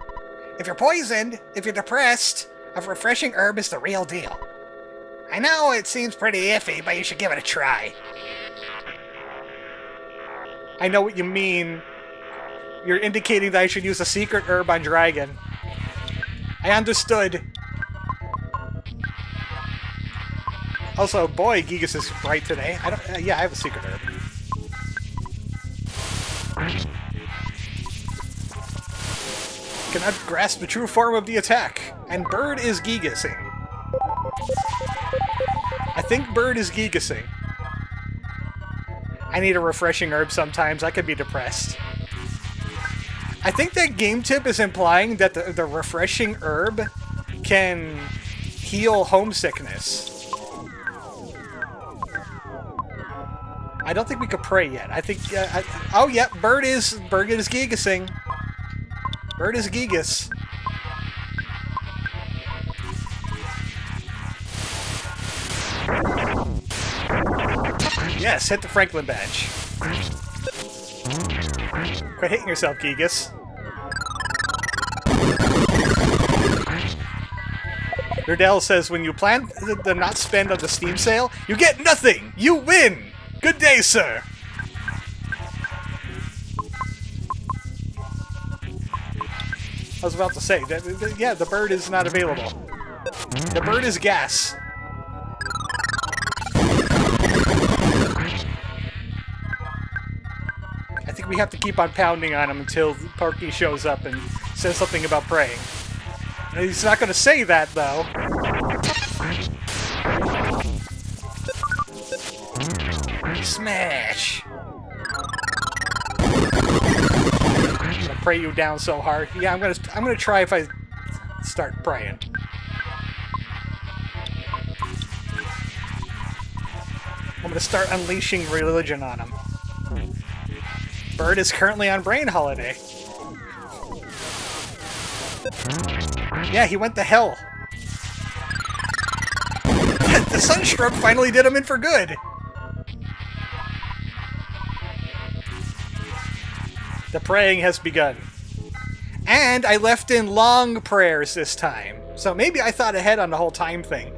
if you're poisoned, if you're depressed, a refreshing herb is the real deal. I know it seems pretty iffy, but you should give it a try. I know what you mean. You're indicating that I should use a secret herb on dragon. I understood. Also, boy, Gigas is bright today. Yeah, I have a secret herb. Cannot grasp the true form of the attack. And Bird is Gigasing. I think Bird is Gigasing. I need a refreshing herb sometimes. I could be depressed. I think that game tip is implying that the refreshing herb can heal homesickness. I don't think we could pray yet. I think... oh, yeah, Bird is Gigasing. Bird is Gigas. Yes, hit the Franklin badge. Quit hitting yourself, Gigas. Nerdell says, when you plan to not spend on the Steam sale, you get nothing! You win! Good day, sir! I was about to say, yeah, the bird is not available. The bird is gas. I think we have to keep on pounding on him until Porky shows up and says something about praying. He's not going to say that, though. Smash! I'm gonna pray you down so hard. Yeah, I'm gonna try if I start praying. I'm gonna start unleashing religion on him. Bird is currently on brain holiday. Yeah, he went to hell. The Sunstroke finally did him in for good. The praying has begun. And I left in long prayers this time. So maybe I thought ahead on the whole time thing.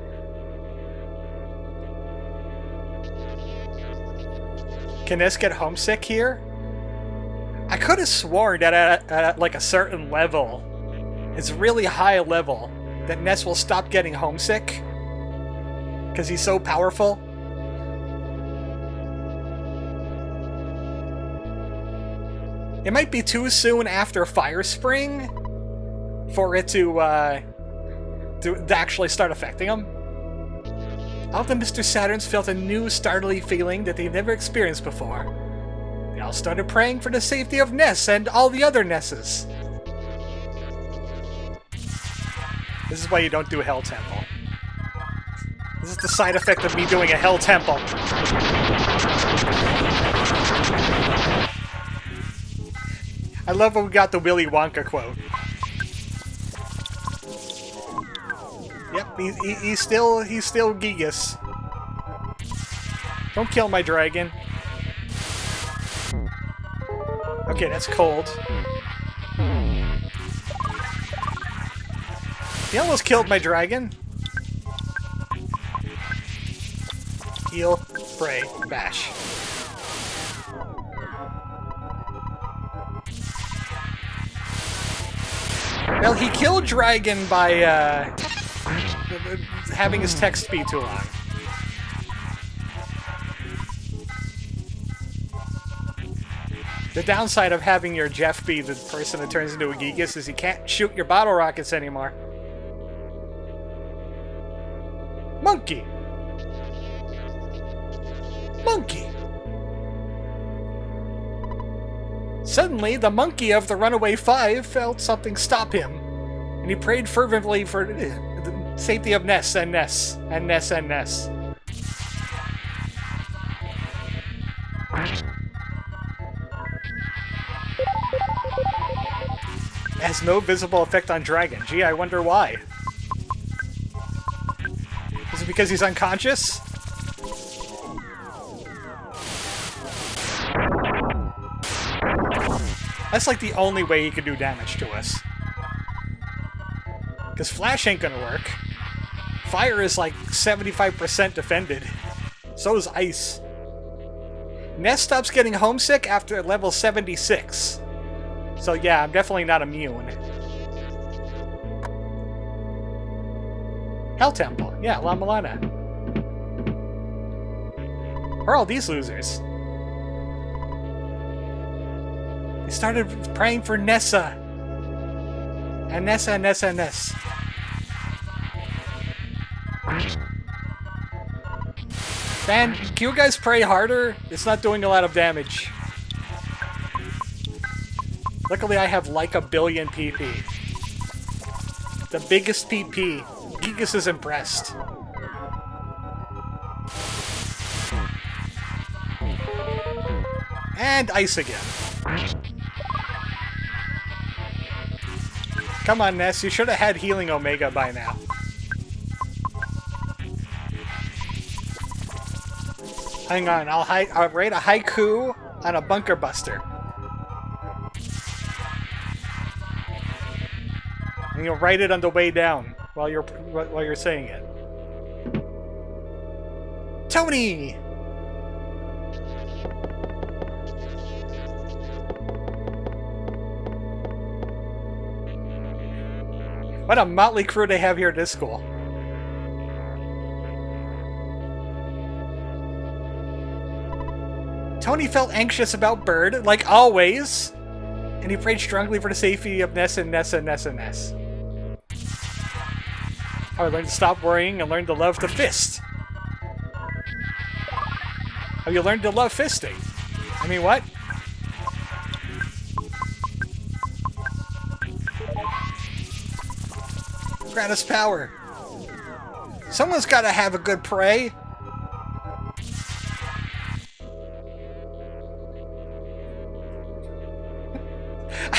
Can Ness get homesick here? I could have sworn that at like a certain level, it's really high level, that Ness will stop getting homesick. Because he's so powerful. It might be too soon after Fire Spring for it to actually start affecting him. All the Mr. Saturns felt a new, startling feeling that they've never experienced before. The now started praying for the safety of Ness and all the other Nesses. This is why you don't do Hell Temple. This is the side effect of me doing a Hell Temple. I love when we got the Willy Wonka quote. Yep, he's still Gigas. Don't kill my dragon. Okay, that's cold. He almost killed my dragon. Heal, pray, bash. Well, he killed dragon by having his text be too long. The downside of having your Jeff be the person that turns into a Gigas is you can't shoot your bottle rockets anymore. Monkey! Monkey! Suddenly, the monkey of the Runaway Five felt something stop him, and he prayed fervently for the safety of Ness and Ness and Ness and Ness. It has no visible effect on Dragon. Gee, I wonder why. Is it because he's unconscious? That's like the only way he could do damage to us. Because Flash ain't gonna work. Fire is like 75% defended. So is Ice. Ness stops getting homesick after level 76. So yeah, I'm definitely not immune. Hell Temple. Yeah, La Milana. Where are all these losers? They started praying for Nessa. And Nessa, Nessa, Ness. Man, can you guys pray harder? It's not doing a lot of damage. Luckily, I have like 1 billion PP. The biggest PP. Gigas is impressed. And Ice again. Come on, Ness. You should have had Healing Omega by now. Hang on. I'll write a haiku on a Bunker Buster. And you'll write it on the way down while you're saying it. Tony! What a motley crew they have here at this school. Tony felt anxious about Bird, like always, and he prayed strongly for the safety of Ness and Ness and Ness and Ness. How I learned to stop worrying and learned to love to fist. How you learned to love fisting? I mean, what? Grant us power. Someone's got to have a good pray.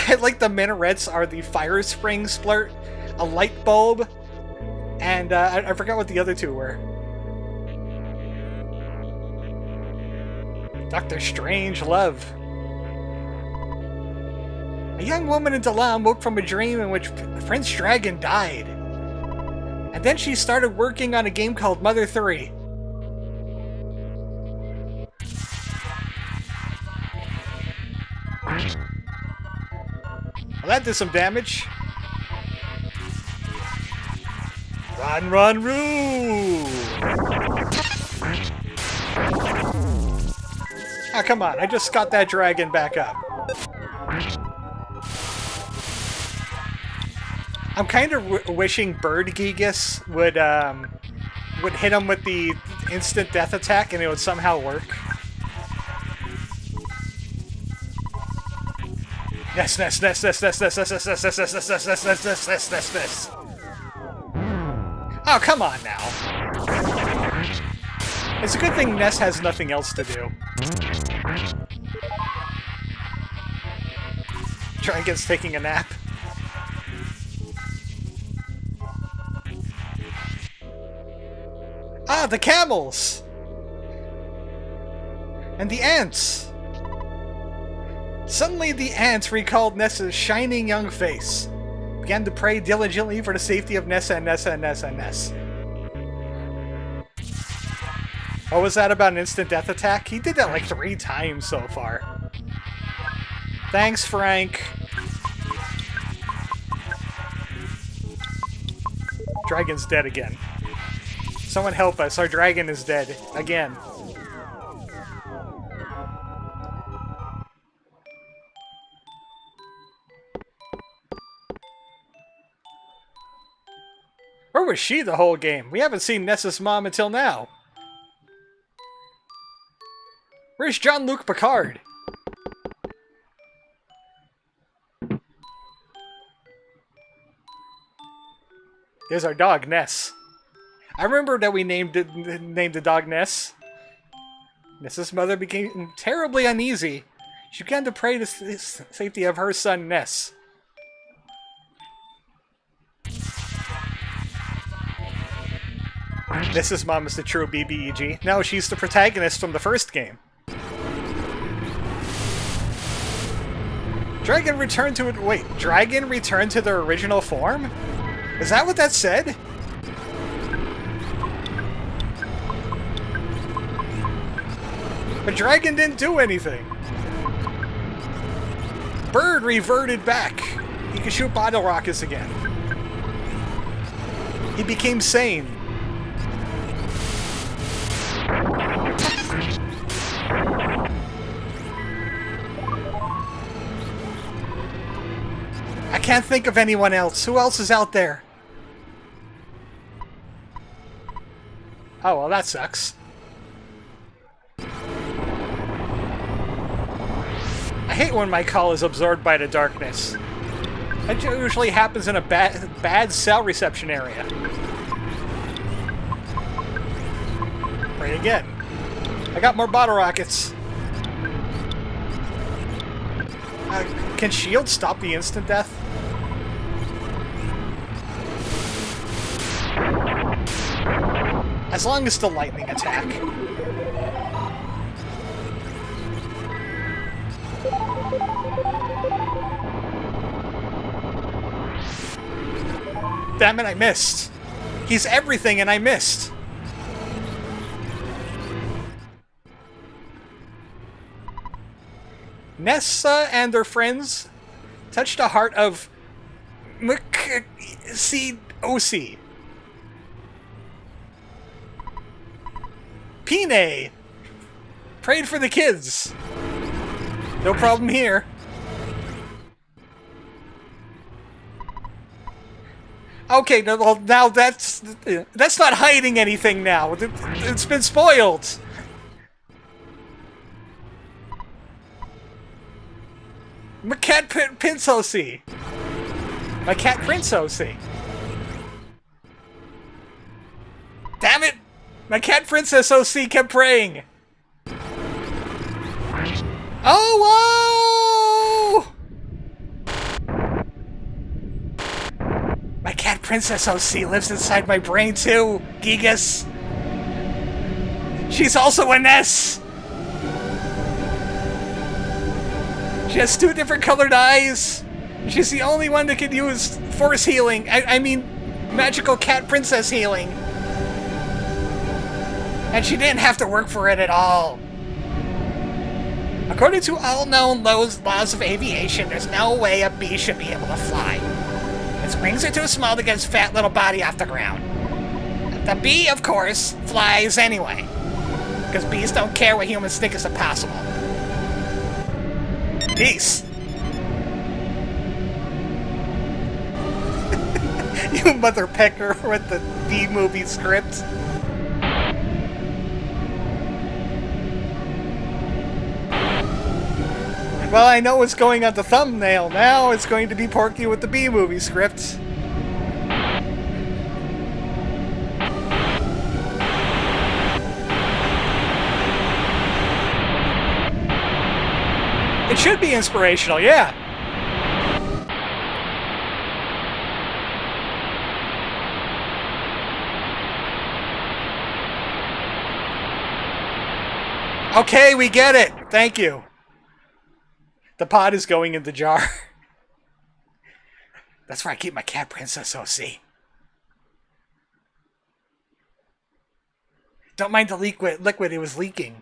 I like the minarets are the fire spring splurt, a light bulb, and I forgot what the other two were. Dr. Strange Love. A young woman in Dalam woke from a dream in which Prince Dragon died. And then she started working on a game called Mother 3. Well, that did some damage. Run, run, roo! Ah, come on. I just got that dragon back up. I'm kind of wishing Bird Gigas would hit him with the instant death attack and it would somehow work. Ness, Ness, Ness, Ness, Ness, Ness, Ness, Ness, Ness, Ness, Ness, Ness, Ness, Ness, Ness, Ness, Ness, Ness, Ness. Oh, come on now. It's a good thing Ness has nothing else to do. Dragon's taking a nap. Ah, the camels! And the ants! Suddenly the ants recalled Ness's shining young face. Began to pray diligently for the safety of Nessa and Nessa and Nessa and Ness. What was that about an instant death attack? He did that like 3 times so far. Thanks, Frank. Dragon's dead again. Someone help us, our dragon is dead. Again. Where was she the whole game? We haven't seen Ness's mom until now. Where's Jean-Luc Picard? There's our dog, Ness. I remember that we named the dog Ness. Ness's mother became terribly uneasy. She began to pray to the safety of her son, Ness. Ness's mom is the true BBEG. No, she's the protagonist from the first game. Dragon returned to it. Wait, Dragon returned to their original form? Is that what that said? But Dragon didn't do anything. Bird reverted back. He could shoot bottle rockets again. He became sane. I can't think of anyone else. Who else is out there? Oh, well, that sucks. I hate when my call is absorbed by the darkness. That usually happens in a bad cell reception area. Pray again. I got more bottle rockets. Can shield stop the instant death? As long as the lightning attack. Damn it, I missed. He's everything and I missed. Nessa and their friends touched the heart of Oc. Pine prayed for the kids. No problem here. Okay, well, now that's not hiding anything now. It's been spoiled. My cat Prince OC. My cat Prince OC. Damn it! My cat Princess OC kept praying. Oh, whoa! My cat Princess OC lives inside my brain too, Gigas. She's also a Ness. She has 2 different colored eyes. She's the only one that can use force healing. I mean, magical cat princess healing. And she didn't have to work for it at all. According to all known laws of aviation, there's no way a bee should be able to fly. Its wings are too small to get its fat little body off the ground. The bee, of course, flies anyway. Because bees don't care what humans think is impossible. Peace. You mother pecker with the B-movie script. Well, I know what's going on the thumbnail now. It's going to be Porky with the B-movie script. It should be inspirational, yeah. Okay, we get it. Thank you. The pot is going in the jar. That's where I keep my cat princess OC. Don't mind the liquid, it was leaking.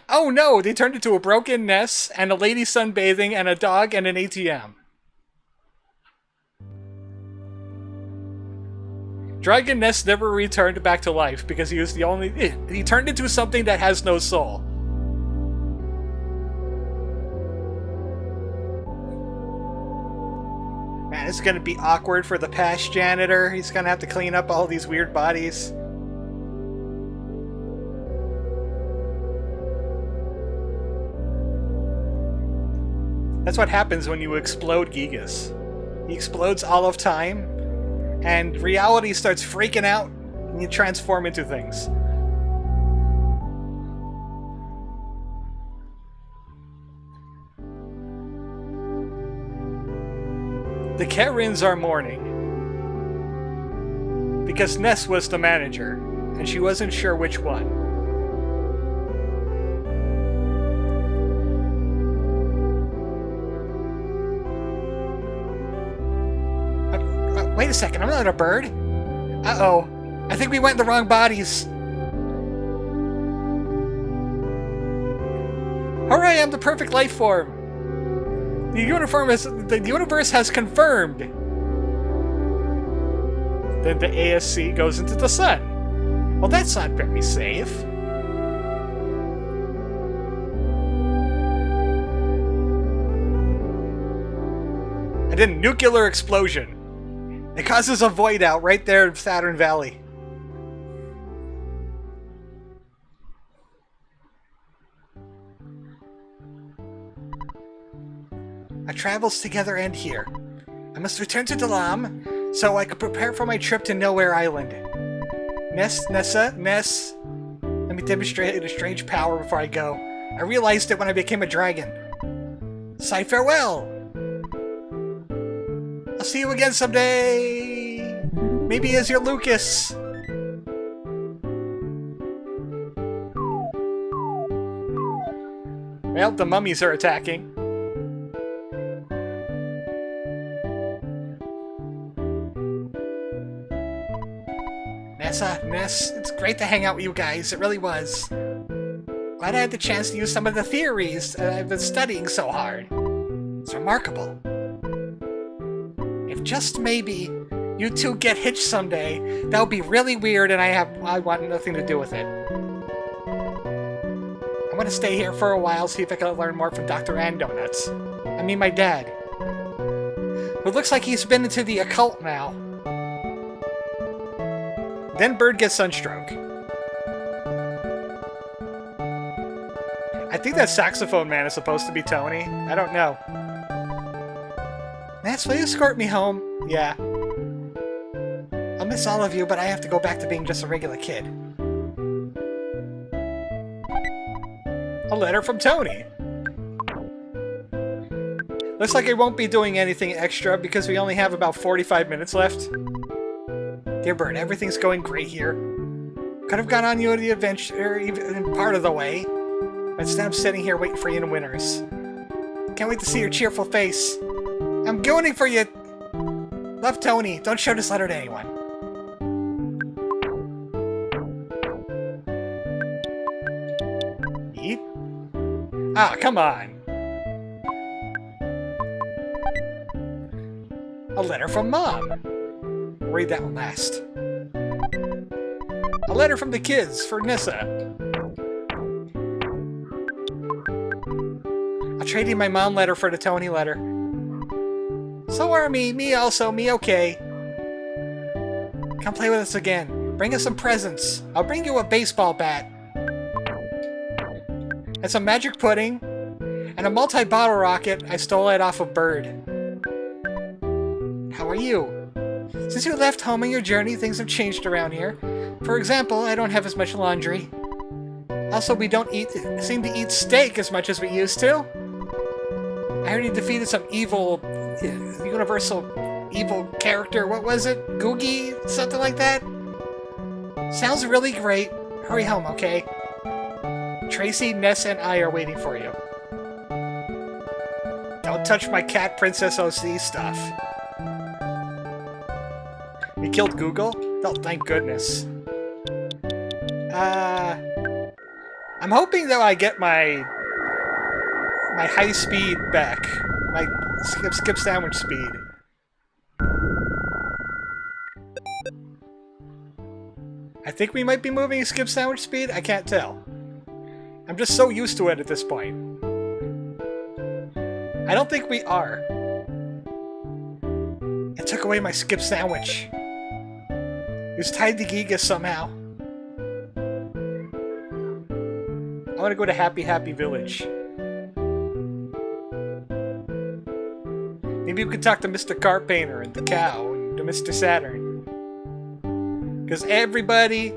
Oh no, they turned into a broken Ness, and a lady sunbathing, and a dog, and an ATM. Dragon Ness never returned back to life because he was the only... He turned into something that has no soul. Man, it's gonna be awkward for the past janitor. He's gonna have to clean up all these weird bodies. That's what happens when you explode Gigas. He explodes all of time, and reality starts freaking out, and you transform into things. The Karens are mourning because Ness was the manager, and she wasn't sure which one. Wait a second, I'm not a bird. Uh-oh. I think we went in the wrong bodies. Hooray, I'm the perfect life form. The universe has confirmed. Then the ASC goes into the sun. Well, that's not very safe. And then nuclear explosion. It causes a void out right there in Saturn Valley. Our travels together end here. I must return to Dalam so I can prepare for my trip to Nowhere Island. Ness. Let me demonstrate a strange power before I go. I realized it when I became a dragon. Say farewell! I'll see you again someday! Maybe as your Lucas! Well, the mummies are attacking. Ness, it's great to hang out with you guys, it really was. Glad I had the chance to use some of the theories I've been studying so hard. It's remarkable. If just maybe you two get hitched someday, that would be really weird and I want nothing to do with it. I'm gonna stay here for a while, see if I can learn more from Dr. Donuts. I mean my dad. It looks like he's been into the occult now. Then Bird gets sunstroke. I think that saxophone man is supposed to be Tony. I don't know. Ness, will you escort me home? Yeah. I'll miss all of you, but I have to go back to being just a regular kid. A letter from Tony. Looks like I won't be doing anything extra because we only have about 45 minutes left. Dear Bird, everything's going great here. Could have gone on you the adventure even part of the way. But instead I'm sitting here waiting for you in Winners. Can't wait to see your cheerful face. I'm gooning for you. Love, Tony. Don't show this letter to anyone. Eat? Ah, come on. A letter from Mom. Read that one last. A letter from the kids for Nissa. I'll trade you my mom letter for the Tony letter. So are me. Me also. Me okay. Come play with us again. Bring us some presents. I'll bring you a baseball bat. And some magic pudding. And a multi-bottle rocket. I stole it off a bird. How are you? Since you left home on your journey, things have changed around here. For example, I don't have as much laundry. Also, we don't seem to eat steak as much as we used to. I heard you defeated some evil, universal evil character. What was it? Googie? Something like that? Sounds really great. Hurry home, okay? Tracy, Ness, and I are waiting for you. Don't touch my cat Princess OC stuff. We killed Google? Oh, thank goodness. I'm hoping that I get my high speed back. My skip sandwich speed. I think we might be moving skip sandwich speed? I can't tell. I'm just so used to it at this point. I don't think we are. It took away my skip sandwich. It was tied to Giga somehow. I want to go to Happy Happy Village. Maybe we could talk to Mr. Car Painter and the cow and to Mr. Saturn. Because everybody...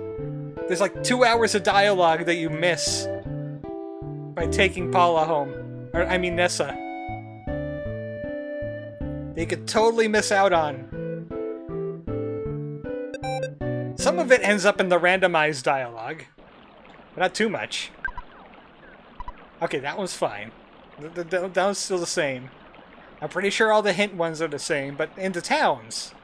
There's like 2 hours of dialogue that you miss by taking Paula home. Or, I mean Nessa. They could totally miss out on. Some of it ends up in the randomized dialogue. But not too much. Okay, that one's fine. That one's still the same. I'm pretty sure all the hint ones are the same, but in the towns.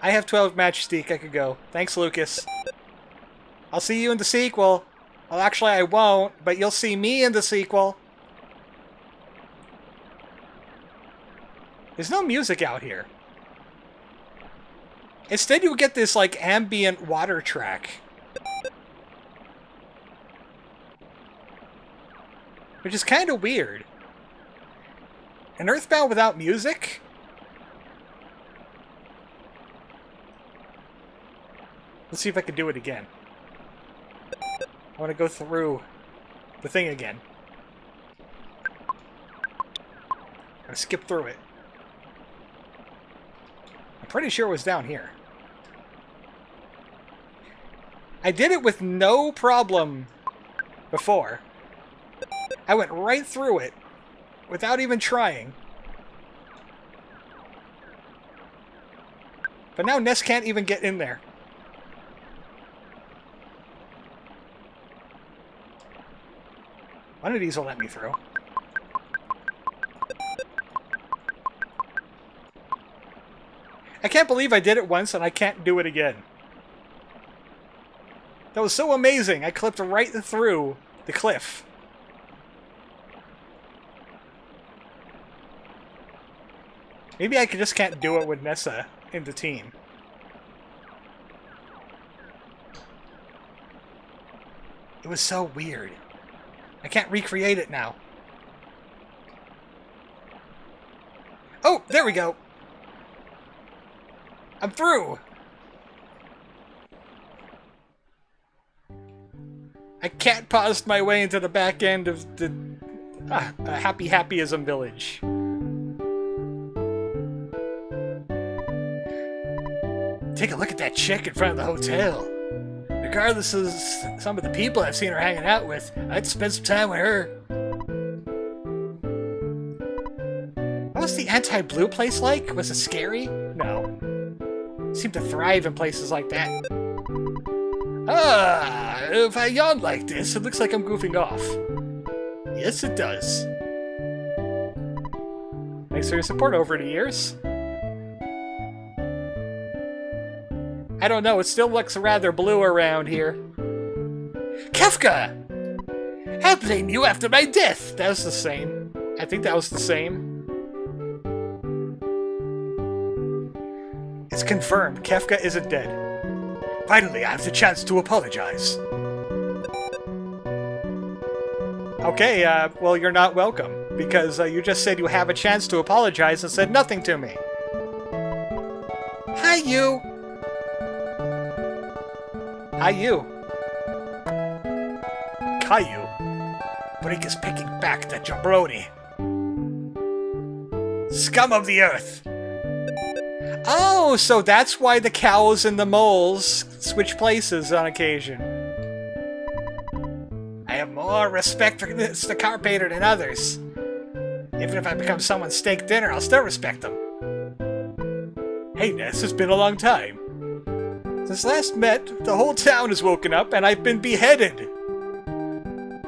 I have 12 matchstick, I could go. Thanks, Lucas. I'll see you in the sequel. Well, actually, I won't, but you'll see me in the sequel. There's no music out here. Instead, you get this, like, ambient water track. Which is kind of weird. An Earthbound without music? Let's see if I can do it again. I want to go through the thing again. I'm gonna skip through it. I'm pretty sure it was down here. I did it with no problem before. I went right through it without even trying. But now Ness can't even get in there. One of these will let me through. I can't believe I did it once and I can't do it again. That was so amazing. I clipped right through the cliff. Maybe I just can't do it with Nessa in the team. It was so weird. I can't recreate it now. Oh, there we go. I'm through. I cat paused my way into the back end of the Happy Happyism Village. Take a look at that chick in front of the hotel. Regardless of some of the people I've seen her hanging out with, I'd spend some time with her. What was the anti-blue place like? Was it scary? No. It seemed to thrive in places like that. Ah, if I yawn like this, it looks like I'm goofing off. Yes, it does. Thanks for your support over the years. I don't know, it still looks rather blue around here. Kefka! I'll blame you after my death! That was the same. I think that was the same. It's confirmed, Kefka isn't dead. Finally, I have the chance to apologize. Okay, well, you're not welcome, because you just said you have a chance to apologize and said nothing to me. Hi, you! Hi, you. Caillou. Brink is picking back the jabroni. Scum of the earth! Oh, so that's why the cows and the moles switch places on occasion. I have more respect for Mr. Carpenter than others. Even if I become someone's steak dinner, I'll still respect them. Hey, Ness, it's been a long time. Since last met, the whole town has woken up and I've been beheaded.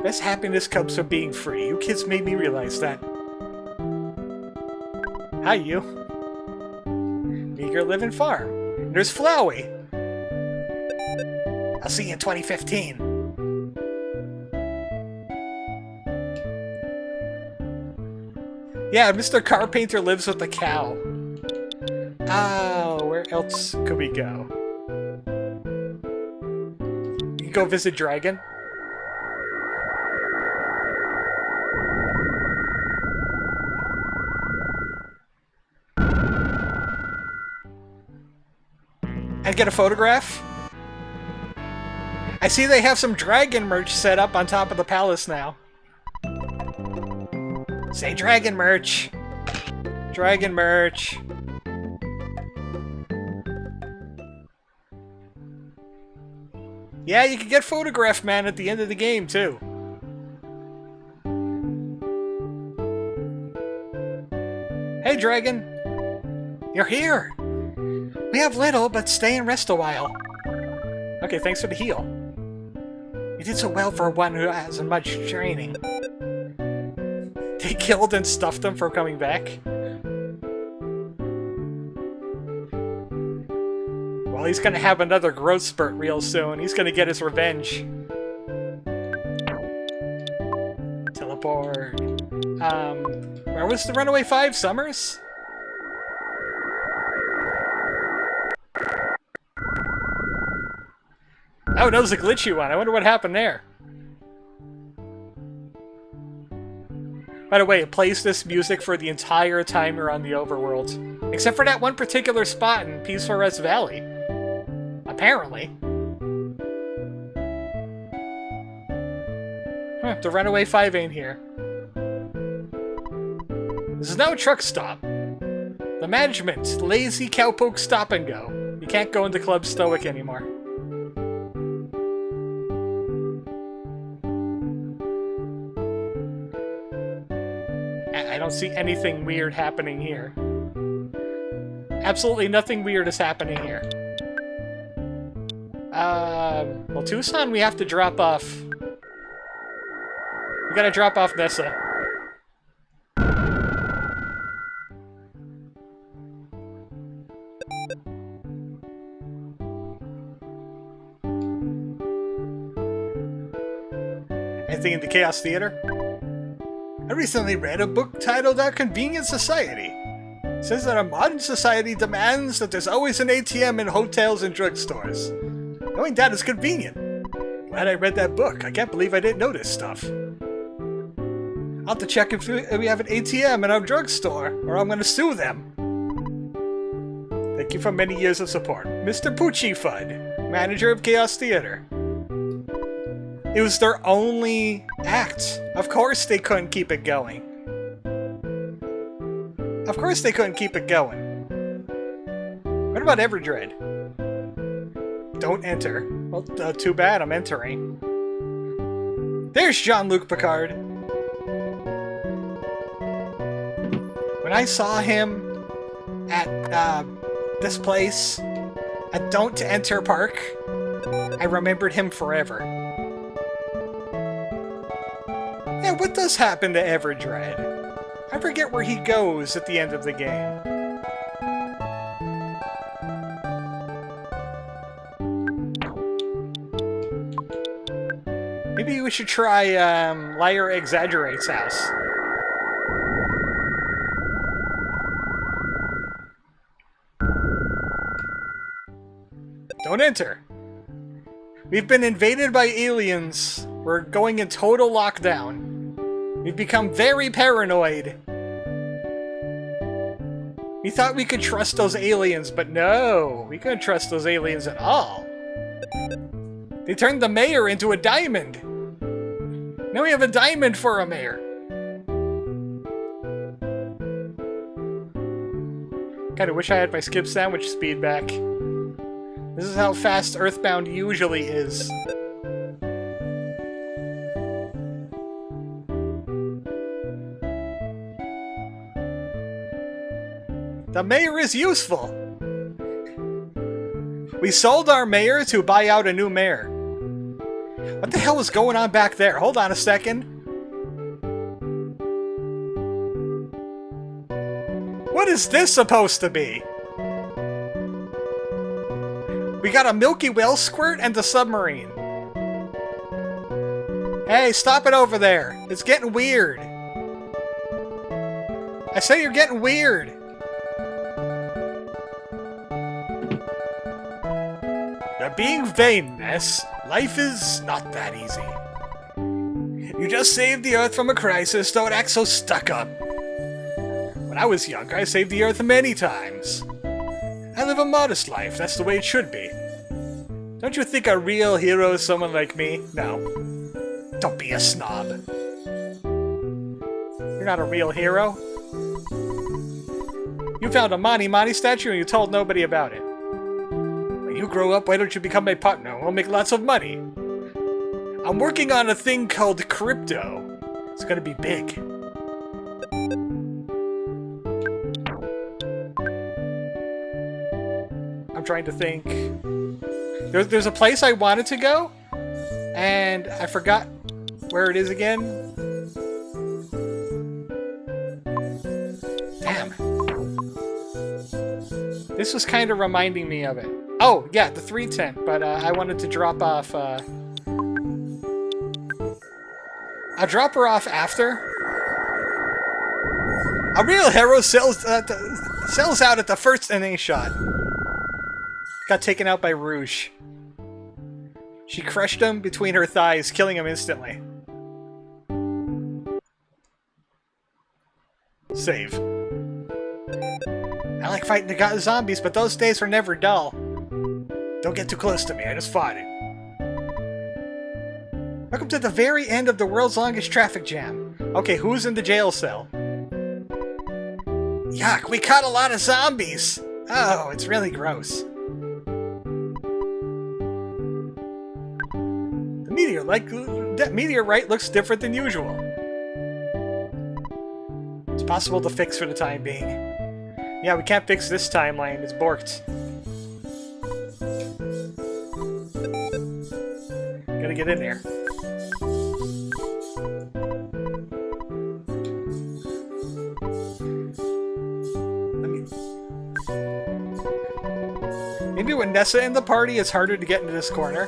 Best happiness comes from being free. You kids made me realize that. Hi, you. Meager living farm. And there's Flowey. I'll see you in 2015. Yeah, Mr. Carpenter lives with the cow. Oh, where else could we go? You can go visit Dragon. And get a photograph? I see they have some dragon merch set up on top of the palace now. Say dragon merch. Dragon merch. Yeah, you can get Photograph Man at the end of the game, too. Hey, Dragon. You're here. We have little, but stay and rest a while. Okay, thanks for the heal. You did so well for one who hasn't much training. They killed and stuffed him for coming back. Well, he's gonna have another growth spurt real soon. He's gonna get his revenge. Teleport. Where was the Runaway 5? Summers? Oh, that was a glitchy one. I wonder what happened there. By the way, it plays this music for the entire time you're on the overworld. Except for that one particular spot in Peaceful Rest Valley. Apparently. Huh, the Runaway 5 ain't here. This is now a truck stop. The management, lazy cowpoke stop and go. You can't go into Club Stoic anymore. I don't see anything weird happening here. Absolutely nothing weird is happening here. Well, Tucson we have to drop off. We gotta drop off Nessa. Anything in the Chaos Theater? I recently read a book titled Our Convenient Society. It says that our modern society demands that there's always an ATM in hotels and drugstores. Knowing that is convenient. Glad I read that book. I can't believe I didn't know this stuff. I'll have to check if we have an ATM in our drugstore, or I'm going to sue them. Thank you for many years of support. Mr. Poochie Fudd, manager of Chaos Theater. It was their only act. Of course they couldn't keep it going. Of course they couldn't keep it going. What about Everdread? Don't enter. Well, too bad, I'm entering. There's Jean-Luc Picard. When I saw him at this place, at Don't Enter Park, I remembered him forever. Yeah, what does happen to Everdread? I forget where he goes at the end of the game. Maybe we should try Liar Exaggerate's house. Don't enter. We've been invaded by aliens. We're going in total lockdown. We've become very paranoid. We thought we could trust those aliens, but no, we couldn't trust those aliens at all. They turned the mayor into a diamond. Now we have a diamond for a mayor. Kinda wish I had my skip sandwich speed back. This is how fast Earthbound usually is. The mayor is useful! We sold our mayor to buy out a new mayor. What the hell was going on back there? Hold on a second. What is this supposed to be? We got a Milky Whale squirt and the submarine. Hey, stop it over there. It's getting weird. I say you're getting weird. You're being vain, Ness. Life is not that easy. You just saved the Earth from a crisis, don't act so stuck up. When I was younger, I saved the Earth many times. I live a modest life, that's the way it should be. Don't you think a real hero is someone like me? No. Don't be a snob. You're not a real hero. You found a Mani Mani statue and you told nobody about it. When you grow up, why don't you become my partner? We'll make lots of money. I'm working on a thing called crypto. It's gonna be big. I'm trying to think. There's a place I wanted to go, and I forgot where it is again. Damn. This was kind of reminding me of it. Oh, yeah, the 310, but I wanted to drop off... I'll drop her off after. A real hero sells out at the first inning shot. Got taken out by Rouge. She crushed him between her thighs, killing him instantly. Save. I like fighting the zombies, but those days were never dull. Don't get too close to me, I just fought it. Welcome to the very end of the world's longest traffic jam. Okay, who's in the jail cell? Yuck, we caught a lot of zombies! Oh, it's really gross. That meteorite looks different than usual. It's possible to fix for the time being. Yeah, we can't fix this timeline. It's borked. Gotta get in there. Maybe with Nessa in the party, it's harder to get into this corner.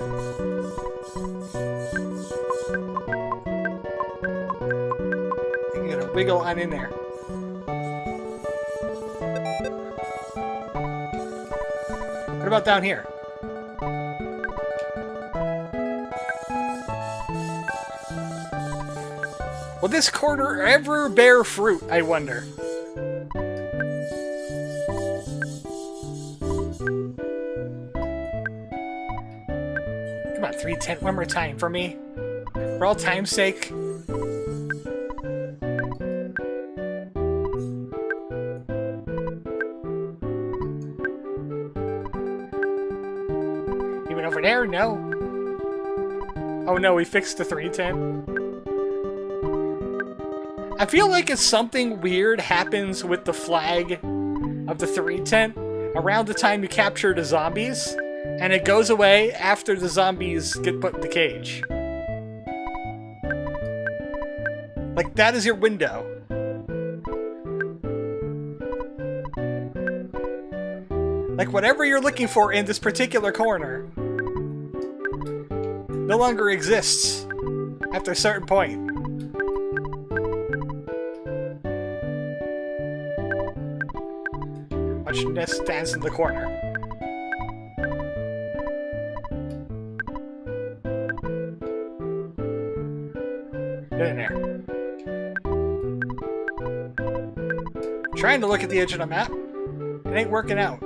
Wiggle on in there. What about down here? Will this corner ever bear fruit, I wonder? Come on, 310 one more time for me. For all time's sake. Over there? No. Oh no, we fixed the 310. I feel like if something weird happens with the flag of the 310 around the time you capture the zombies, and it goes away after the zombies get put in the cage. Like, that is your window. Like, whatever you're looking for in this particular corner no longer exists after a certain point. Watch Ness stands in the corner. Get in there. Trying to look at the edge of the map. It ain't working out.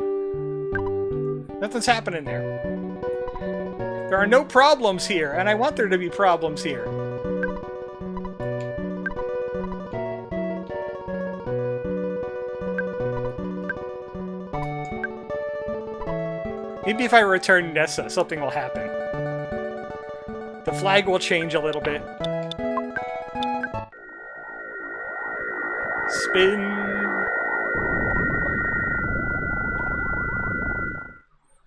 Nothing's happening there. There are no problems here, and I want there to be problems here. Maybe if I return Nessa, something will happen. The flag will change a little bit. Spin.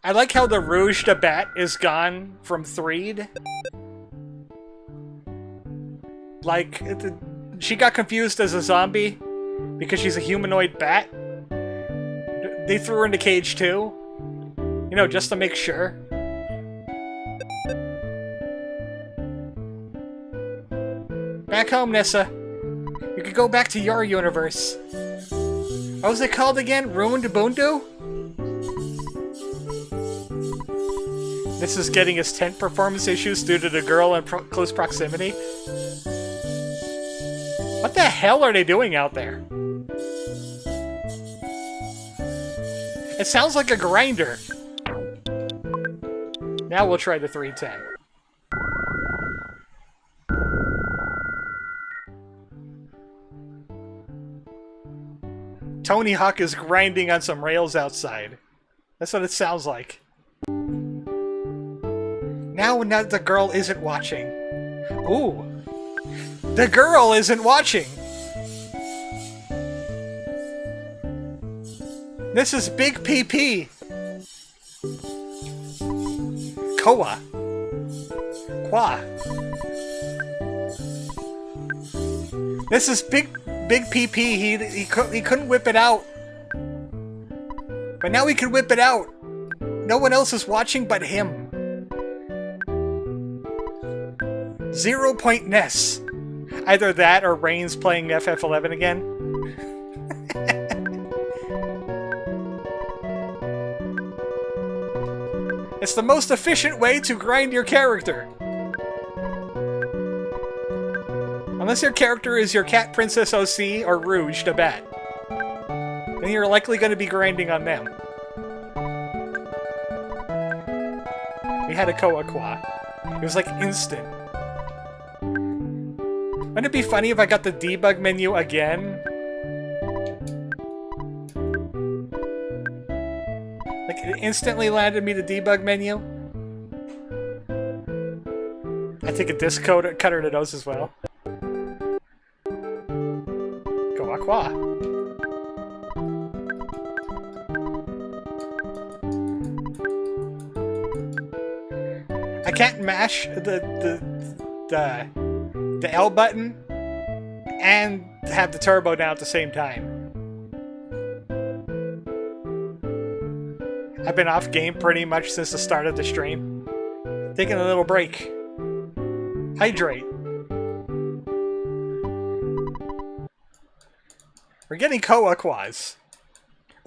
I like how the Rouge de Bat is gone from Threed. Like, she got confused as a zombie because she's a humanoid bat. They threw her in the cage too. You know, just to make sure. Back home, Nessa. You could go back to your universe. What was it called again? Ruined Bundu? This is getting his tent performance issues due to the girl in close proximity. What the hell are they doing out there? It sounds like a grinder. Now we'll try the 310. Tony Hawk is grinding on some rails outside. That's what it sounds like. Now the girl isn't watching. Ooh. The girl isn't watching! This is Big PP! Koa. Kwa. This is Big PP. He couldn't whip it out. But now he can whip it out. No one else is watching but him. 0 Point Ness. Either that or Rain's playing FF11 again. It's the most efficient way to grind your character. Unless your character is your Cat Princess OC or Rouge de Bat. Then you're likely going to be grinding on them. We had a Koa Kwa. It was like instant. Wouldn't it be funny if I got the debug menu again? Like, it instantly landed me the debug menu? I take a disc cutter to those as well. Go Aqua. I can't mash the L button and have the turbo down at the same time. I've been off game pretty much since the start of the stream. Taking a little break. Hydrate. We're getting Koa Quas.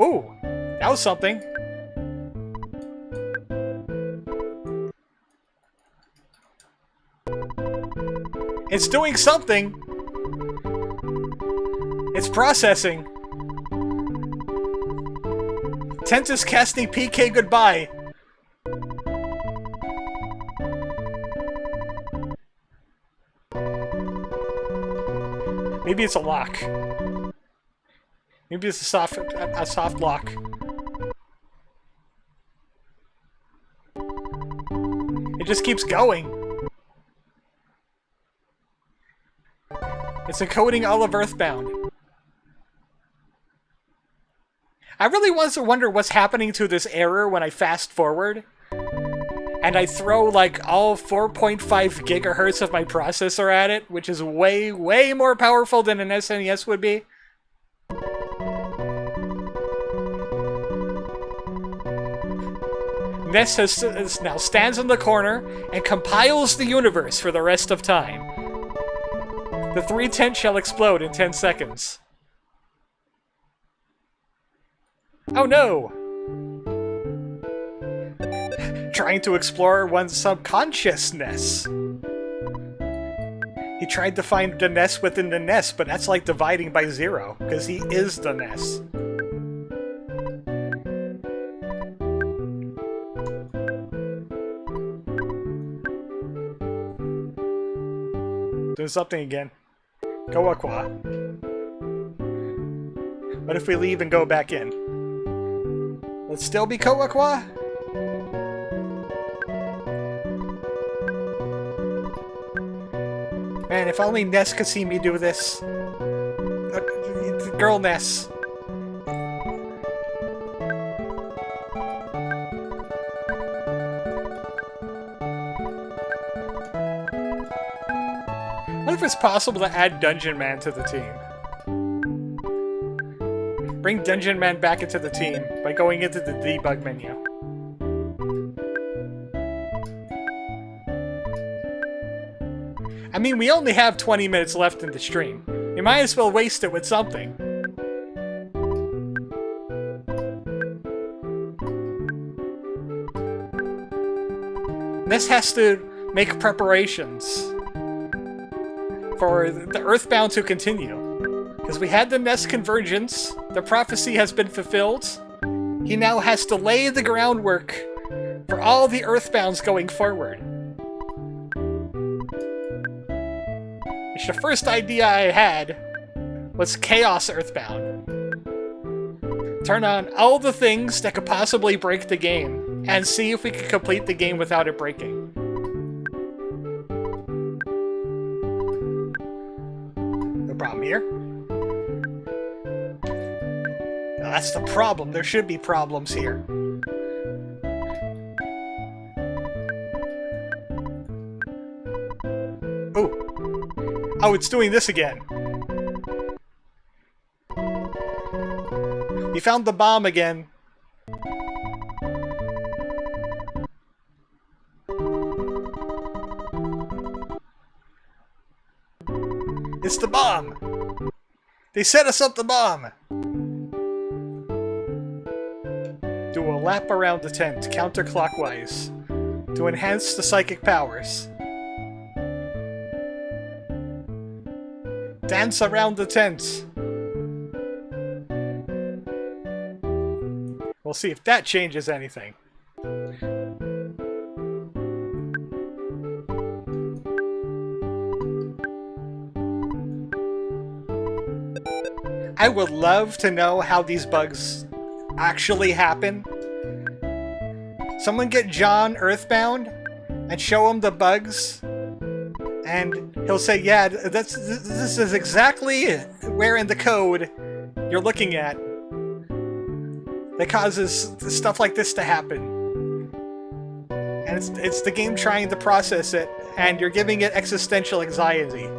Ooh, that was something. It's doing something. It's processing. Tent is casting PK goodbye. Maybe it's a lock. Maybe it's a soft lock. It just keeps going. It's encoding all of Earthbound. I really want to wonder what's happening to this error when I fast forward. And I throw like all 4.5 gigahertz of my processor at it, which is way, way more powerful than an SNES would be. Ness now stands in the corner and compiles the universe for the rest of time. The 310 shall explode in 10 seconds. Oh no! Trying to explore one's subconsciousness. He tried to find the Ness within the Ness, but that's like dividing by 0, because he is the Ness. doing something again. Go Aqua. What if we leave and go back in? Let's still be Koakwa? Man, if only Ness could see me do this. Girl Ness. What if it's possible to add Dungeon Man to the team? Bring Dungeon Man back into the team by going into the debug menu. I mean, we only have 20 minutes left in the stream. You might as well waste it with something. Ness has to make preparations for the Earthbound to continue. Because we had the Ness convergence, the prophecy has been fulfilled. He now has to lay the groundwork for all the Earthbounds going forward. Which the first idea I had was Chaos Earthbound. Turn on all the things that could possibly break the game, and see if we could complete the game without it breaking. No problem here. That's the problem. There should be problems here. Oh. Oh, it's doing this again. We found the bomb again. It's the bomb! They set us up the bomb! Do a lap around the tent, counterclockwise, to enhance the psychic powers. Dance around the tent. We'll see if that changes anything. I would love to know how these bugs actually happen. Someone get John Earthbound and show him the bugs, and he'll say, yeah, this is exactly where in the code you're looking at that causes stuff like this to happen. And it's the game trying to process it, and you're giving it existential anxiety.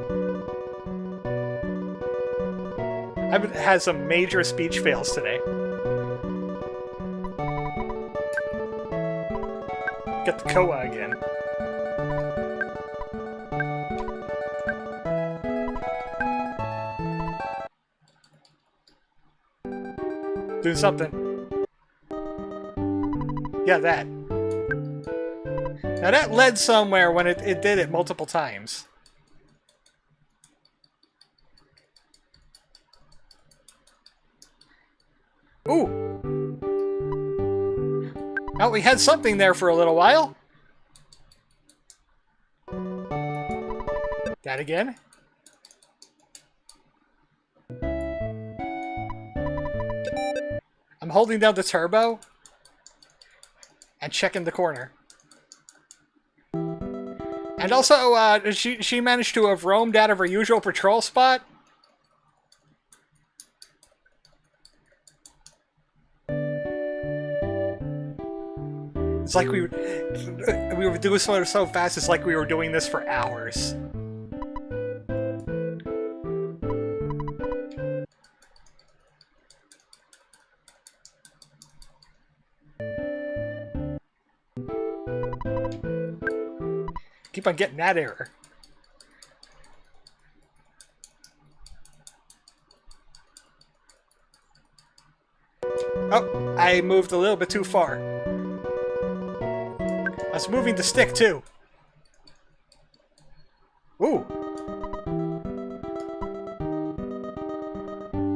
I've had some major speech fails today. Get the Koa again. Doing something. Yeah, that. Now that led somewhere when it did it multiple times. Ooh! Oh, we had something there for a little while. That again. I'm holding down the turbo and checking the corner. And also, she managed to have roamed out of her usual patrol spot. It's like we were doing so fast, it's like we were doing this for hours. Keep on getting that error. Oh, I moved a little bit too far. I was moving the stick too. Ooh.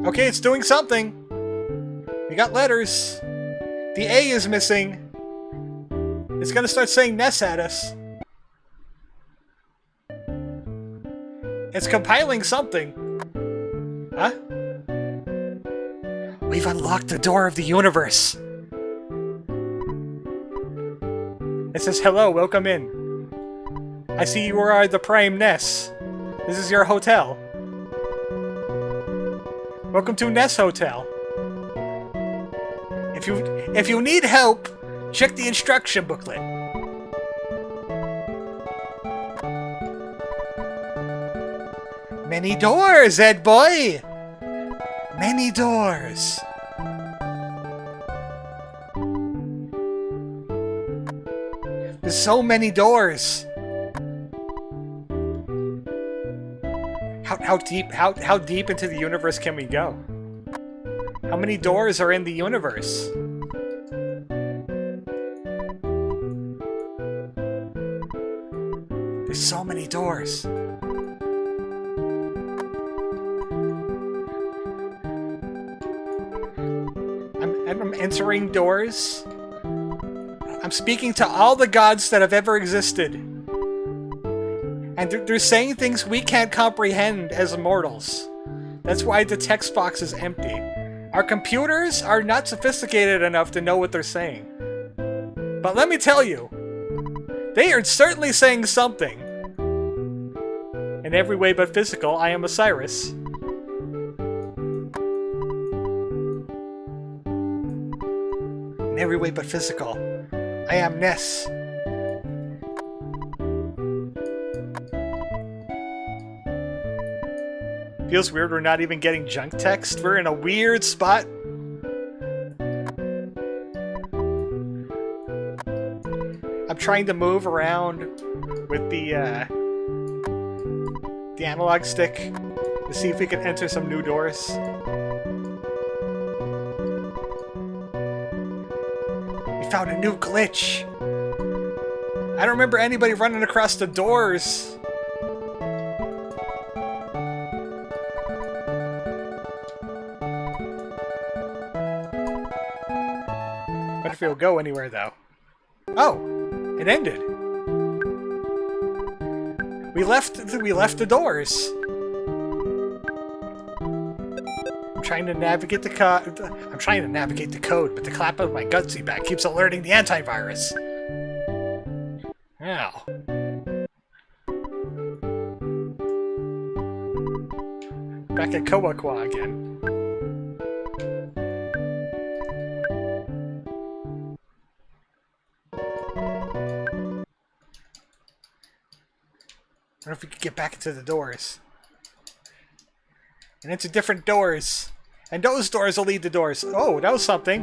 Okay, it's doing something. We got letters. The A is missing. It's gonna start saying Ness at us. It's compiling something. Huh? We've unlocked the door of the universe. It says, hello, welcome in. I see you are the Prime Ness. This is your hotel. Welcome to Ness Hotel. If you need help, check the instruction booklet. Many doors, Ed boy! Many doors. There's so many doors. How deep into the universe can we go? How many doors are in the universe? There's so many doors. I'm entering doors. I'm speaking to all the gods that have ever existed. And they're saying things we can't comprehend as mortals. That's why the text box is empty. Our computers are not sophisticated enough to know what they're saying. But let me tell you, they are certainly saying something. In every way but physical, I am Osiris. In every way but physical, I am Ness. Feels weird we're not even getting junk text. We're in a weird spot. I'm trying to move around with the analog stick to see if we can enter some new doors. We found a new glitch. I don't remember anybody running across the doors. I wonder if it'll go anywhere though. Oh, it ended. We left the doors. I'm trying to navigate the code. I'm trying to navigate the code, but the clap of my gutsy back keeps alerting the antivirus. Ow. Back at Kowakwa again. I wonder if we could get back into the doors. And into different doors. And those doors will lead to doors. Oh, that was something.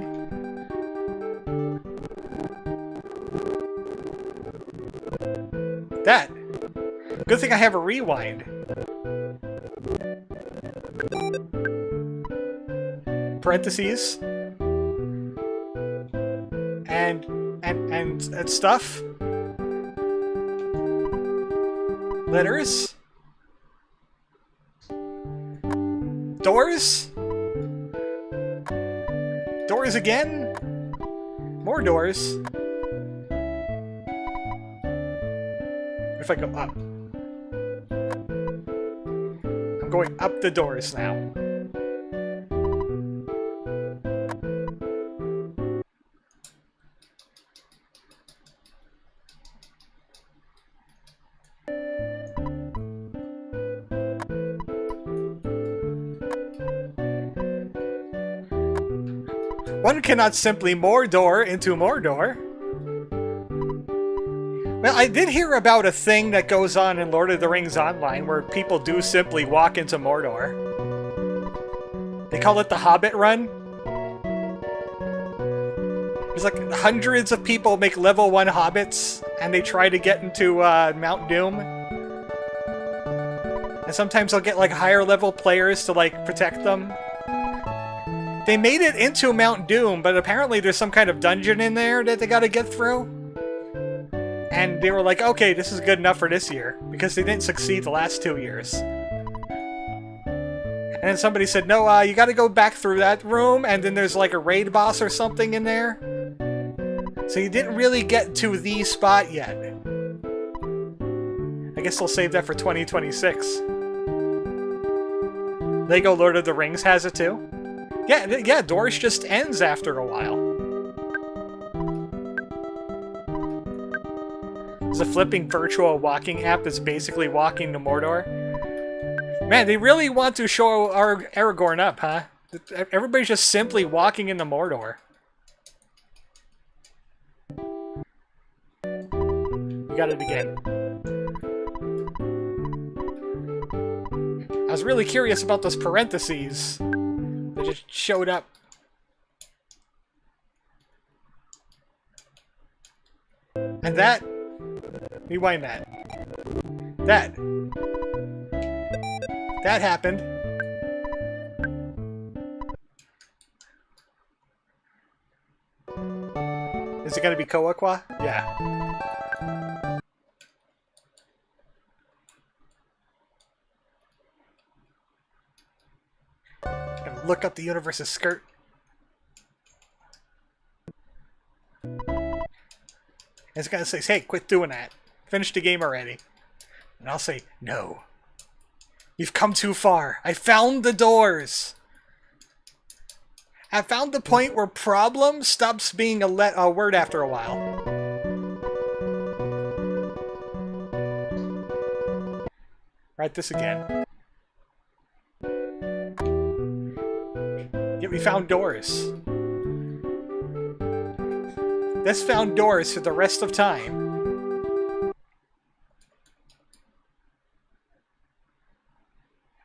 That. Good thing I have a rewind. Parentheses. And stuff. Letters. Doors. Doors again. More doors. What if I go up? I'm going up the doors now. One cannot simply more door into more door. Well, I did hear about a thing that goes on in Lord of the Rings Online where people do simply walk into Mordor. They call it the Hobbit Run. There's like hundreds of people make level 1 hobbits and they try to get into Mount Doom. And sometimes they'll get like higher level players to like protect them. They made it into Mount Doom, but apparently there's some kind of dungeon in there that they gotta get through. And they were like, okay, this is good enough for this year, because they didn't succeed the last 2 years. And then somebody said, no, you gotta go back through that room, and then there's like a raid boss or something in there. So you didn't really get to the spot yet. I guess they'll save that for 2026. Lego Lord of the Rings has it too. Yeah, Doors just ends after a while. There's a flipping virtual walking app that's basically walking to Mordor. Man, they really want to show our Aragorn up, huh? Everybody's just simply walking into Mordor. We got it again. I was really curious about those parentheses that just showed up. And that... Rewind that. That happened. Is it gonna be Koakwa? Yeah. Gonna look up the universe's skirt. It's gonna say, hey, quit doing that. Finish the game already. And I'll say, no. You've come too far. I found the doors. I found the point where problem stops being a word after a while. Write this again. Yet we found doors. This found doors for the rest of time.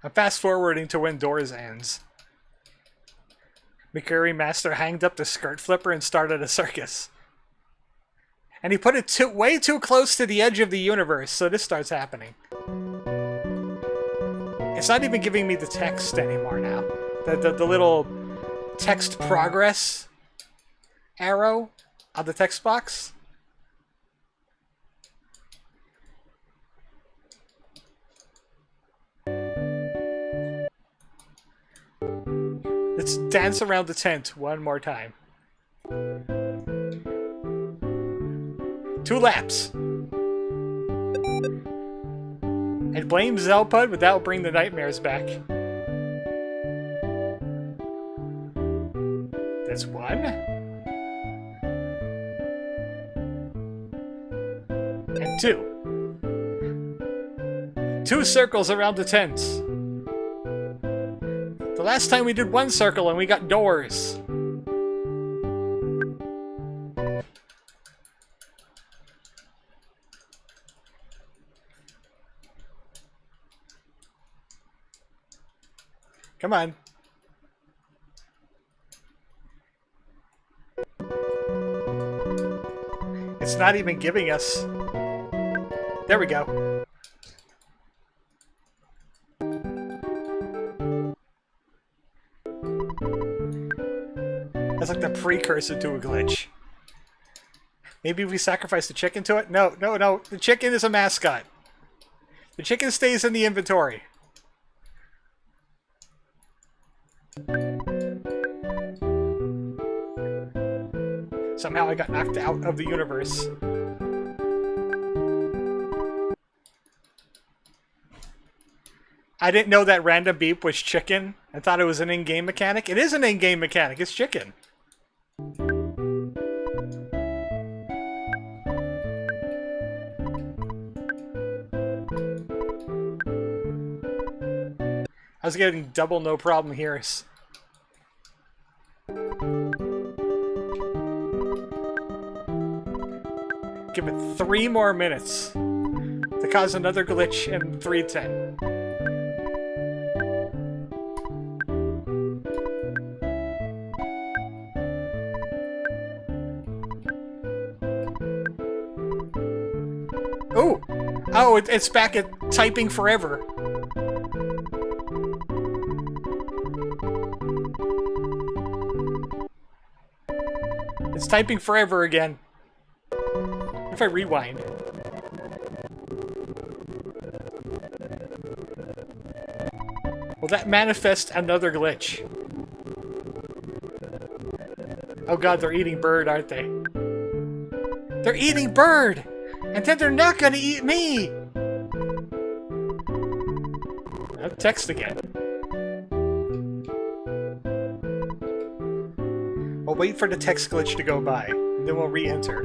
I'm fast forwarding to when Doors ends. McCurry Master hanged up the skirt flipper and started a circus. And he put it way too close to the edge of the universe, so this starts happening. It's not even giving me the text anymore now. The little text progress arrow on the text box. Let's dance around the tent one more time. 2 laps. And blame Zelpud, but that'll bring the nightmares back. That's 1. And 2. 2 circles around the tent. The last time we did 1 circle and we got doors. Come on. It's not even giving us... There we go. That's like the precursor to a glitch. Maybe we sacrifice the chicken to it? No. The chicken is a mascot. The chicken stays in the inventory. Somehow I got knocked out of the universe. I didn't know that random beep was chicken. I thought it was an in-game mechanic. It is an in-game mechanic. It's chicken. I was getting double no problem here. Give it 3 more minutes to cause another glitch in 3:10. Ooh! Oh, it's back at typing forever. It's typing forever again. If I rewind. Will that manifest another glitch? Oh god, they're eating bird, aren't they? They're eating bird! And then they're not gonna eat me! Now text again. We'll wait for the text glitch to go by, and then we'll re-enter.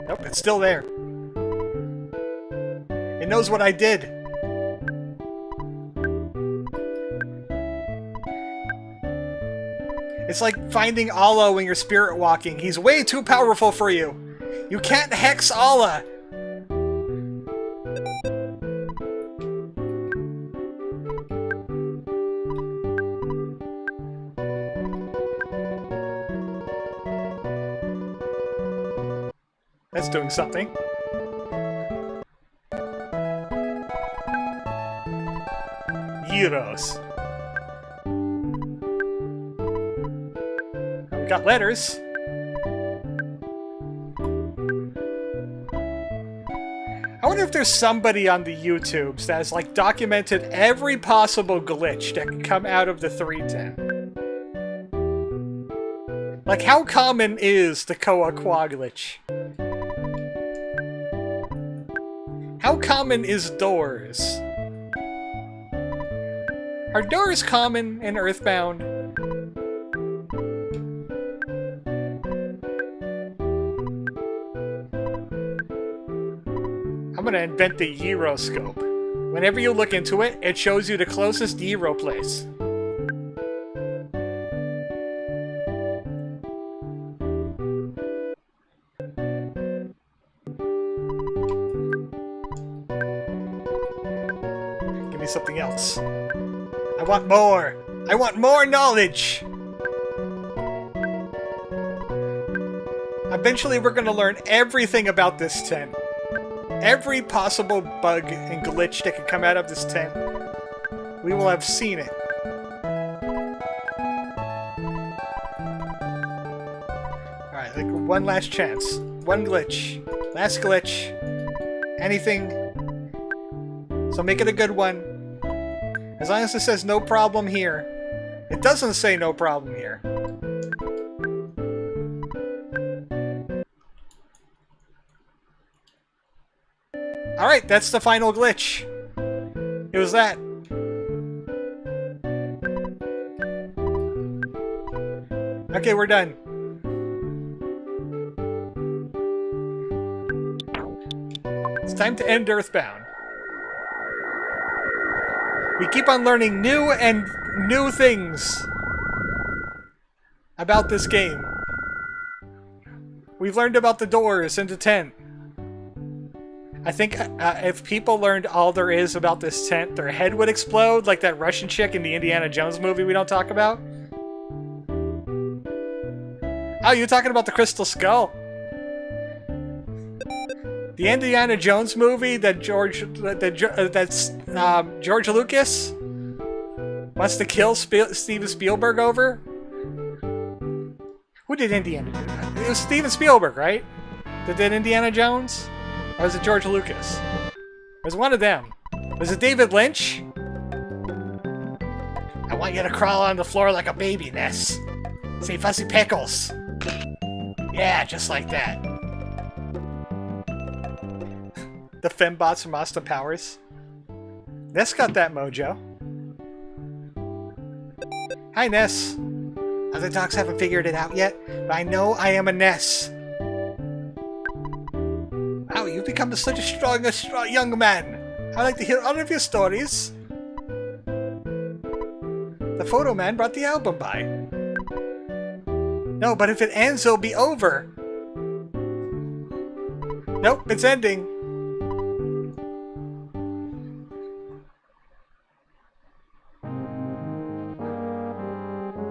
Nope, it's still there. It knows what I did. It's like finding Allah when you're spirit walking. He's way too powerful for you. You can't hex Allah. That's doing something. Euros. We got letters. I wonder if there's somebody on the YouTubes that has like documented every possible glitch that can come out of the 310. Like, how common is the Koa Kwa glitch? How common is doors? Are doors common in Earthbound? I'm gonna invent the gyroscope. Whenever you look into it, it shows you the closest gyro place. Give me something else. I want more! I want more knowledge! Eventually we're gonna learn everything about this tent. Every possible bug and glitch that can come out of this tent. We will have seen it. Alright, like one last chance. One glitch. Last glitch. Anything. So make it a good one. As long as it says no problem here. It doesn't say no problem here. Alright, that's the final glitch. It was that. Okay, we're done. It's time to end Earthbound. We keep on learning new things about this game. We've learned about the doors and the tent. I think if people learned all there is about this tent, their head would explode like that Russian chick in the Indiana Jones movie we don't talk about. Oh, you're talking about the Crystal Skull? The Indiana Jones movie that George Lucas wants to kill Steven Spielberg over? Who did Indiana do that? It was Steven Spielberg, right? That did Indiana Jones? Or was it George Lucas? It was one of them. Was it David Lynch? I want you to crawl on the floor like a baby, Ness. Say Fuzzy Pickles. Yeah, just like that. The fembots from Austin Powers. Ness got that mojo. Hi, Ness. Other dogs haven't figured it out yet, but I know I am a Ness. Wow, you've become such a strong young man. I'd like to hear all of your stories. The photo man brought the album by. No, but if it ends, it'll be over. Nope, it's ending.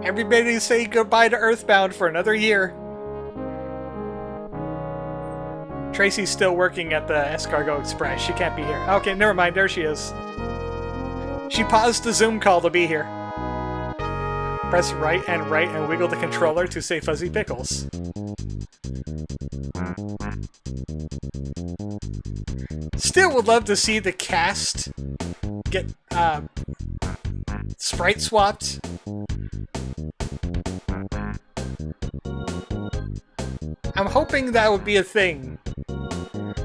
Everybody say goodbye to Earthbound for another year. Tracy's still working at the Escargot Express. She can't be here. Okay, never mind. There she is. She paused the Zoom call to be here. Press right and wiggle the controller to say Fuzzy Pickles. Still would love to see the cast get sprite swapped. I'm hoping that would be a thing.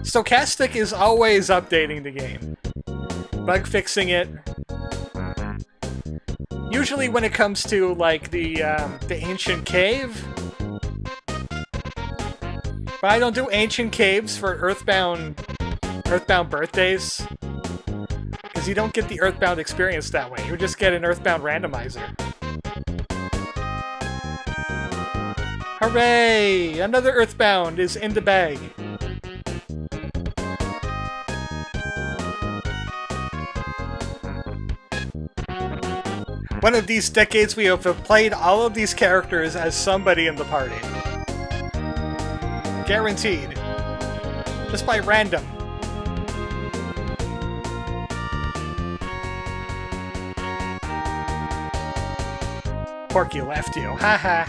Stochastic is always updating the game. Bug fixing it. Usually when it comes to, like, the ancient cave. But I don't do ancient caves for Earthbound birthdays. Because you don't get the Earthbound experience that way. You just get an Earthbound Randomizer. Hooray! Another Earthbound is in the bag. One of these decades we have played all of these characters as somebody in the party. Guaranteed. Just by random. Porky left you. Haha.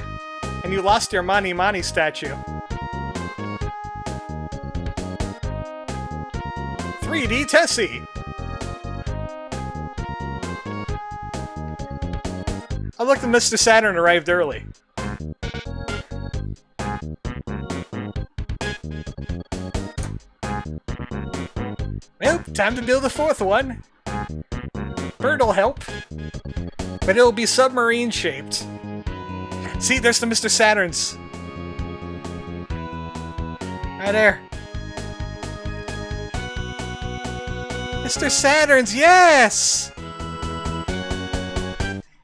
And you lost your Mani Mani statue. 3D Tessie! Oh look, the Mr. Saturn arrived early. Well, time to build a fourth one. Bird'll help. But it'll be submarine shaped. See, there's the Mr. Saturns. Right there. Mr. Saturns, yes!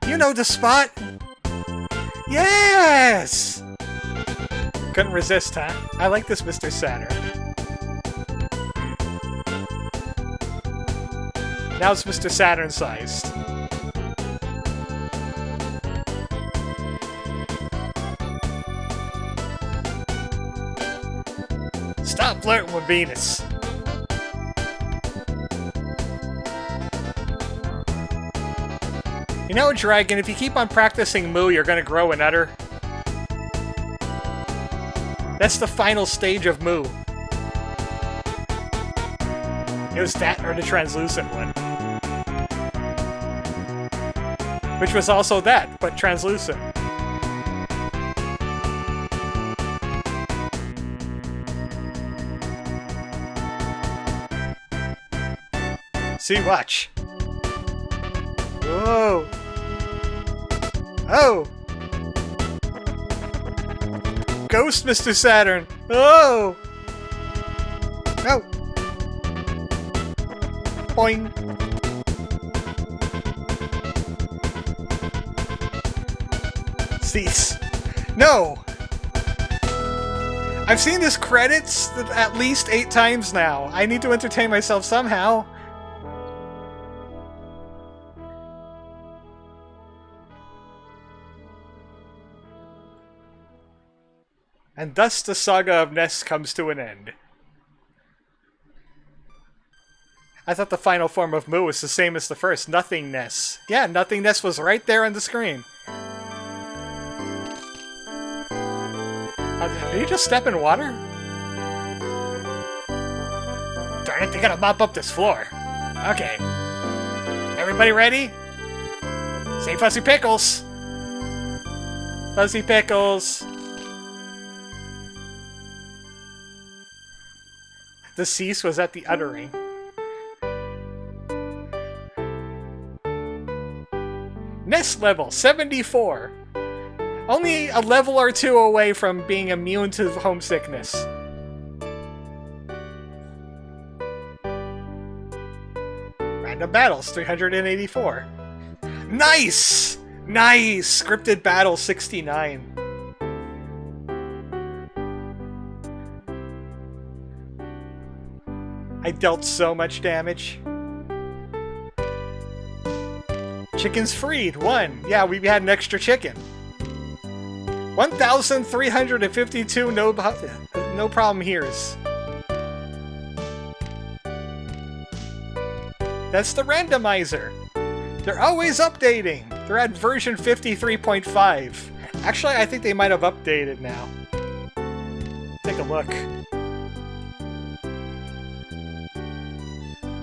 You know the spot. Yes! Couldn't resist, huh? I like this Mr. Saturn. Now it's Mr. Saturn sized. Stop flirting with Venus. You know, Dragon, if you keep on practicing Moo, you're gonna grow an udder. That's the final stage of Moo. It was that or the translucent one. Which was also that, but translucent. See, watch. Whoa. Oh! Ghost Mr. Saturn! Oh! No! Boing! Cease. No! I've seen this credits at least 8 times now. I need to entertain myself somehow. And thus the saga of Ness comes to an end. I thought the final form of Moo was the same as the first, Nothingness. Yeah, Nothingness was right there on the screen. Did you just step in water? Darn it, they gotta mop up this floor. Okay. Everybody ready? Say Fuzzy Pickles! Fuzzy Pickles! The cease was at the uttering. Ness level 74. Only a level or 2 away from being immune to homesickness. Random battles 384. Nice! Nice! Scripted battle 69. I dealt so much damage. Chickens freed, 1. Yeah, we had an extra chicken. 1,352 no problem here's. That's the randomizer. They're always updating. They're at version 53.5. Actually, I think they might have updated now. Take a look.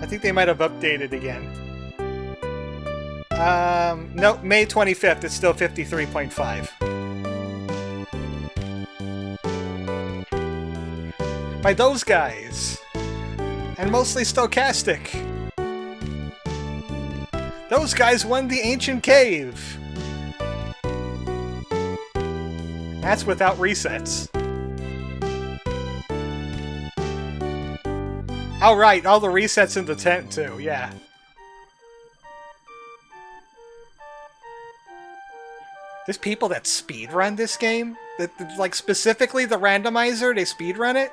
I think they might have updated again. No, May 25th, it's still 53.5. By those guys. And mostly stochastic. Those guys won the ancient cave. That's without resets. Oh right, all the resets in the tent too, yeah. There's people that speedrun this game? That, like, specifically the randomizer, they speedrun it?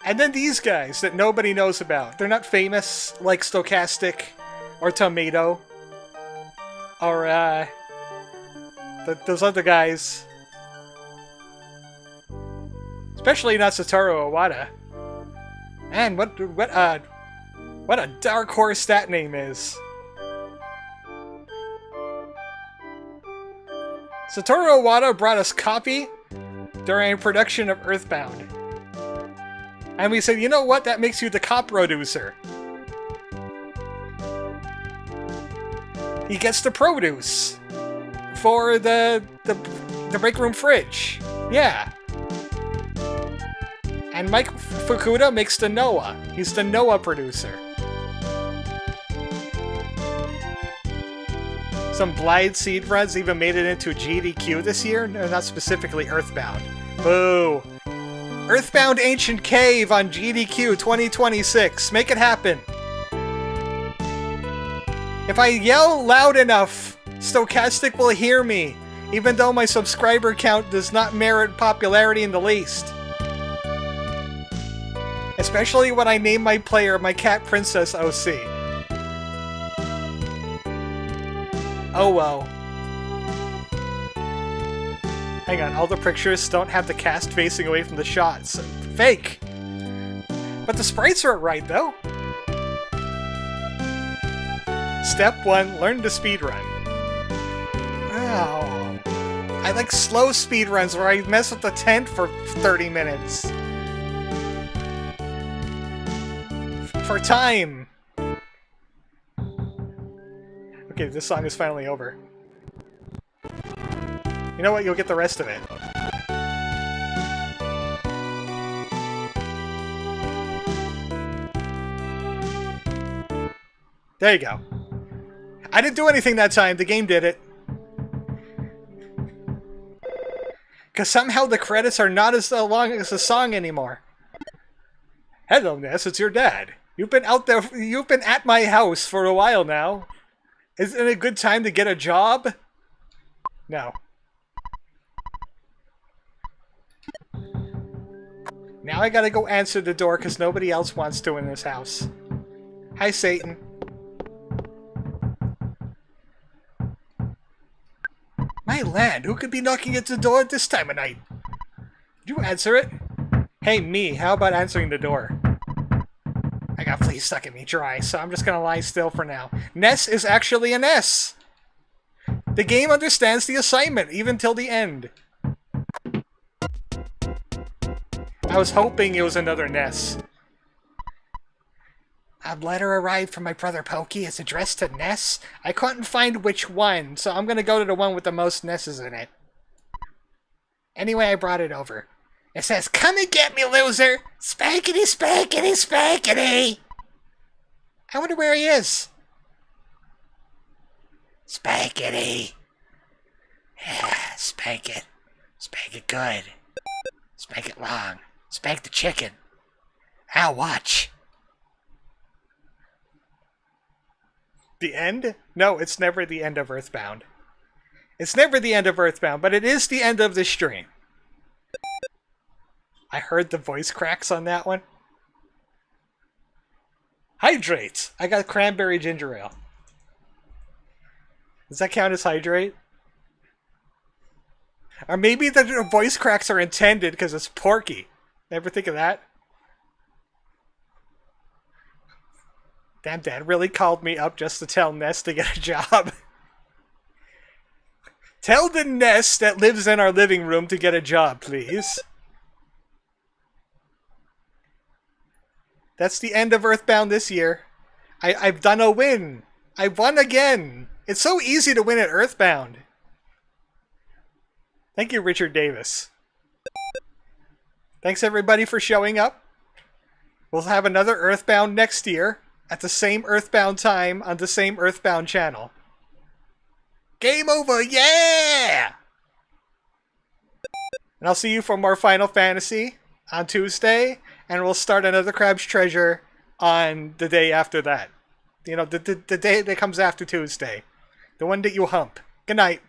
And then these guys that nobody knows about. They're not famous like Stochastic or Tomato. Or, those other guys. Especially not Satoru Iwata. Man, what a dark horse that name is. Satoru Iwata brought us coffee during production of Earthbound. And we said, you know what? That makes you the cop producer. He gets the produce for the break room fridge. Yeah. And Mike Fukuda makes the Noah. He's the Noah producer. Some Blide seed runs even made it into GDQ this year. No, not specifically Earthbound. Boo. Earthbound Ancient Cave on GDQ 2026. Make it happen. If I yell loud enough, Stochastic will hear me, even though my subscriber count does not merit popularity in the least. Especially when I name my player my Cat Princess OC. Oh well. Hang on, all the pictures don't have the cast facing away from the shots. Fake! But the sprites are right, though. Step 1, learn to speedrun. Oh. I like slow speedruns where I mess with the tent for 30 minutes. For time! Okay, this song is finally over. You know what? You'll get the rest of it. There you go. I didn't do anything that time. The game did it. Because somehow the credits are not as long as the song anymore. Hello, Ness. It's your dad. You've been out there. You've been at my house for a while now. Isn't it a good time to get a job? No. Now I gotta go answer the door because nobody else wants to in this house. Hi, Satan. My land, who could be knocking at the door at this time of night? Did you answer it? Hey, me, how about answering the door? I got fleas stuck in me dry, so I'm just gonna lie still for now. Ness is actually an S! The game understands the assignment, even till the end. I was hoping it was another Ness. A letter arrived from my brother Pokey. It's addressed to Ness. I couldn't find which one, so I'm gonna go to the one with the most Nesses in it. Anyway, I brought it over. It says, "Come and get me, loser! Spankety, spankety, spankety!" I wonder where he is. Spankety. Yeah, spank it. Spank it good. Spank it long. Spank the chicken. I'll watch. The end? No, it's never the end of Earthbound. It's never the end of Earthbound, but it is the end of the stream. I heard the voice cracks on that one. Hydrate! I got cranberry ginger ale. Does that count as hydrate? Or maybe the voice cracks are intended because it's Porky. Ever think of that? Damn, Dad really called me up just to tell Ness to get a job. Tell the Ness that lives in our living room to get a job, please. That's the end of Earthbound this year. I've done a win. I won again. It's so easy to win at Earthbound. Thank you, Richard Davis. Thanks everybody for showing up. We'll have another Earthbound next year at the same Earthbound time on the same Earthbound channel. Game over, yeah! And I'll see you for more Final Fantasy on Tuesday, and we'll start another Crab's Treasure on the day after that. You know, the day that comes after Tuesday. The one that you hump. Good night.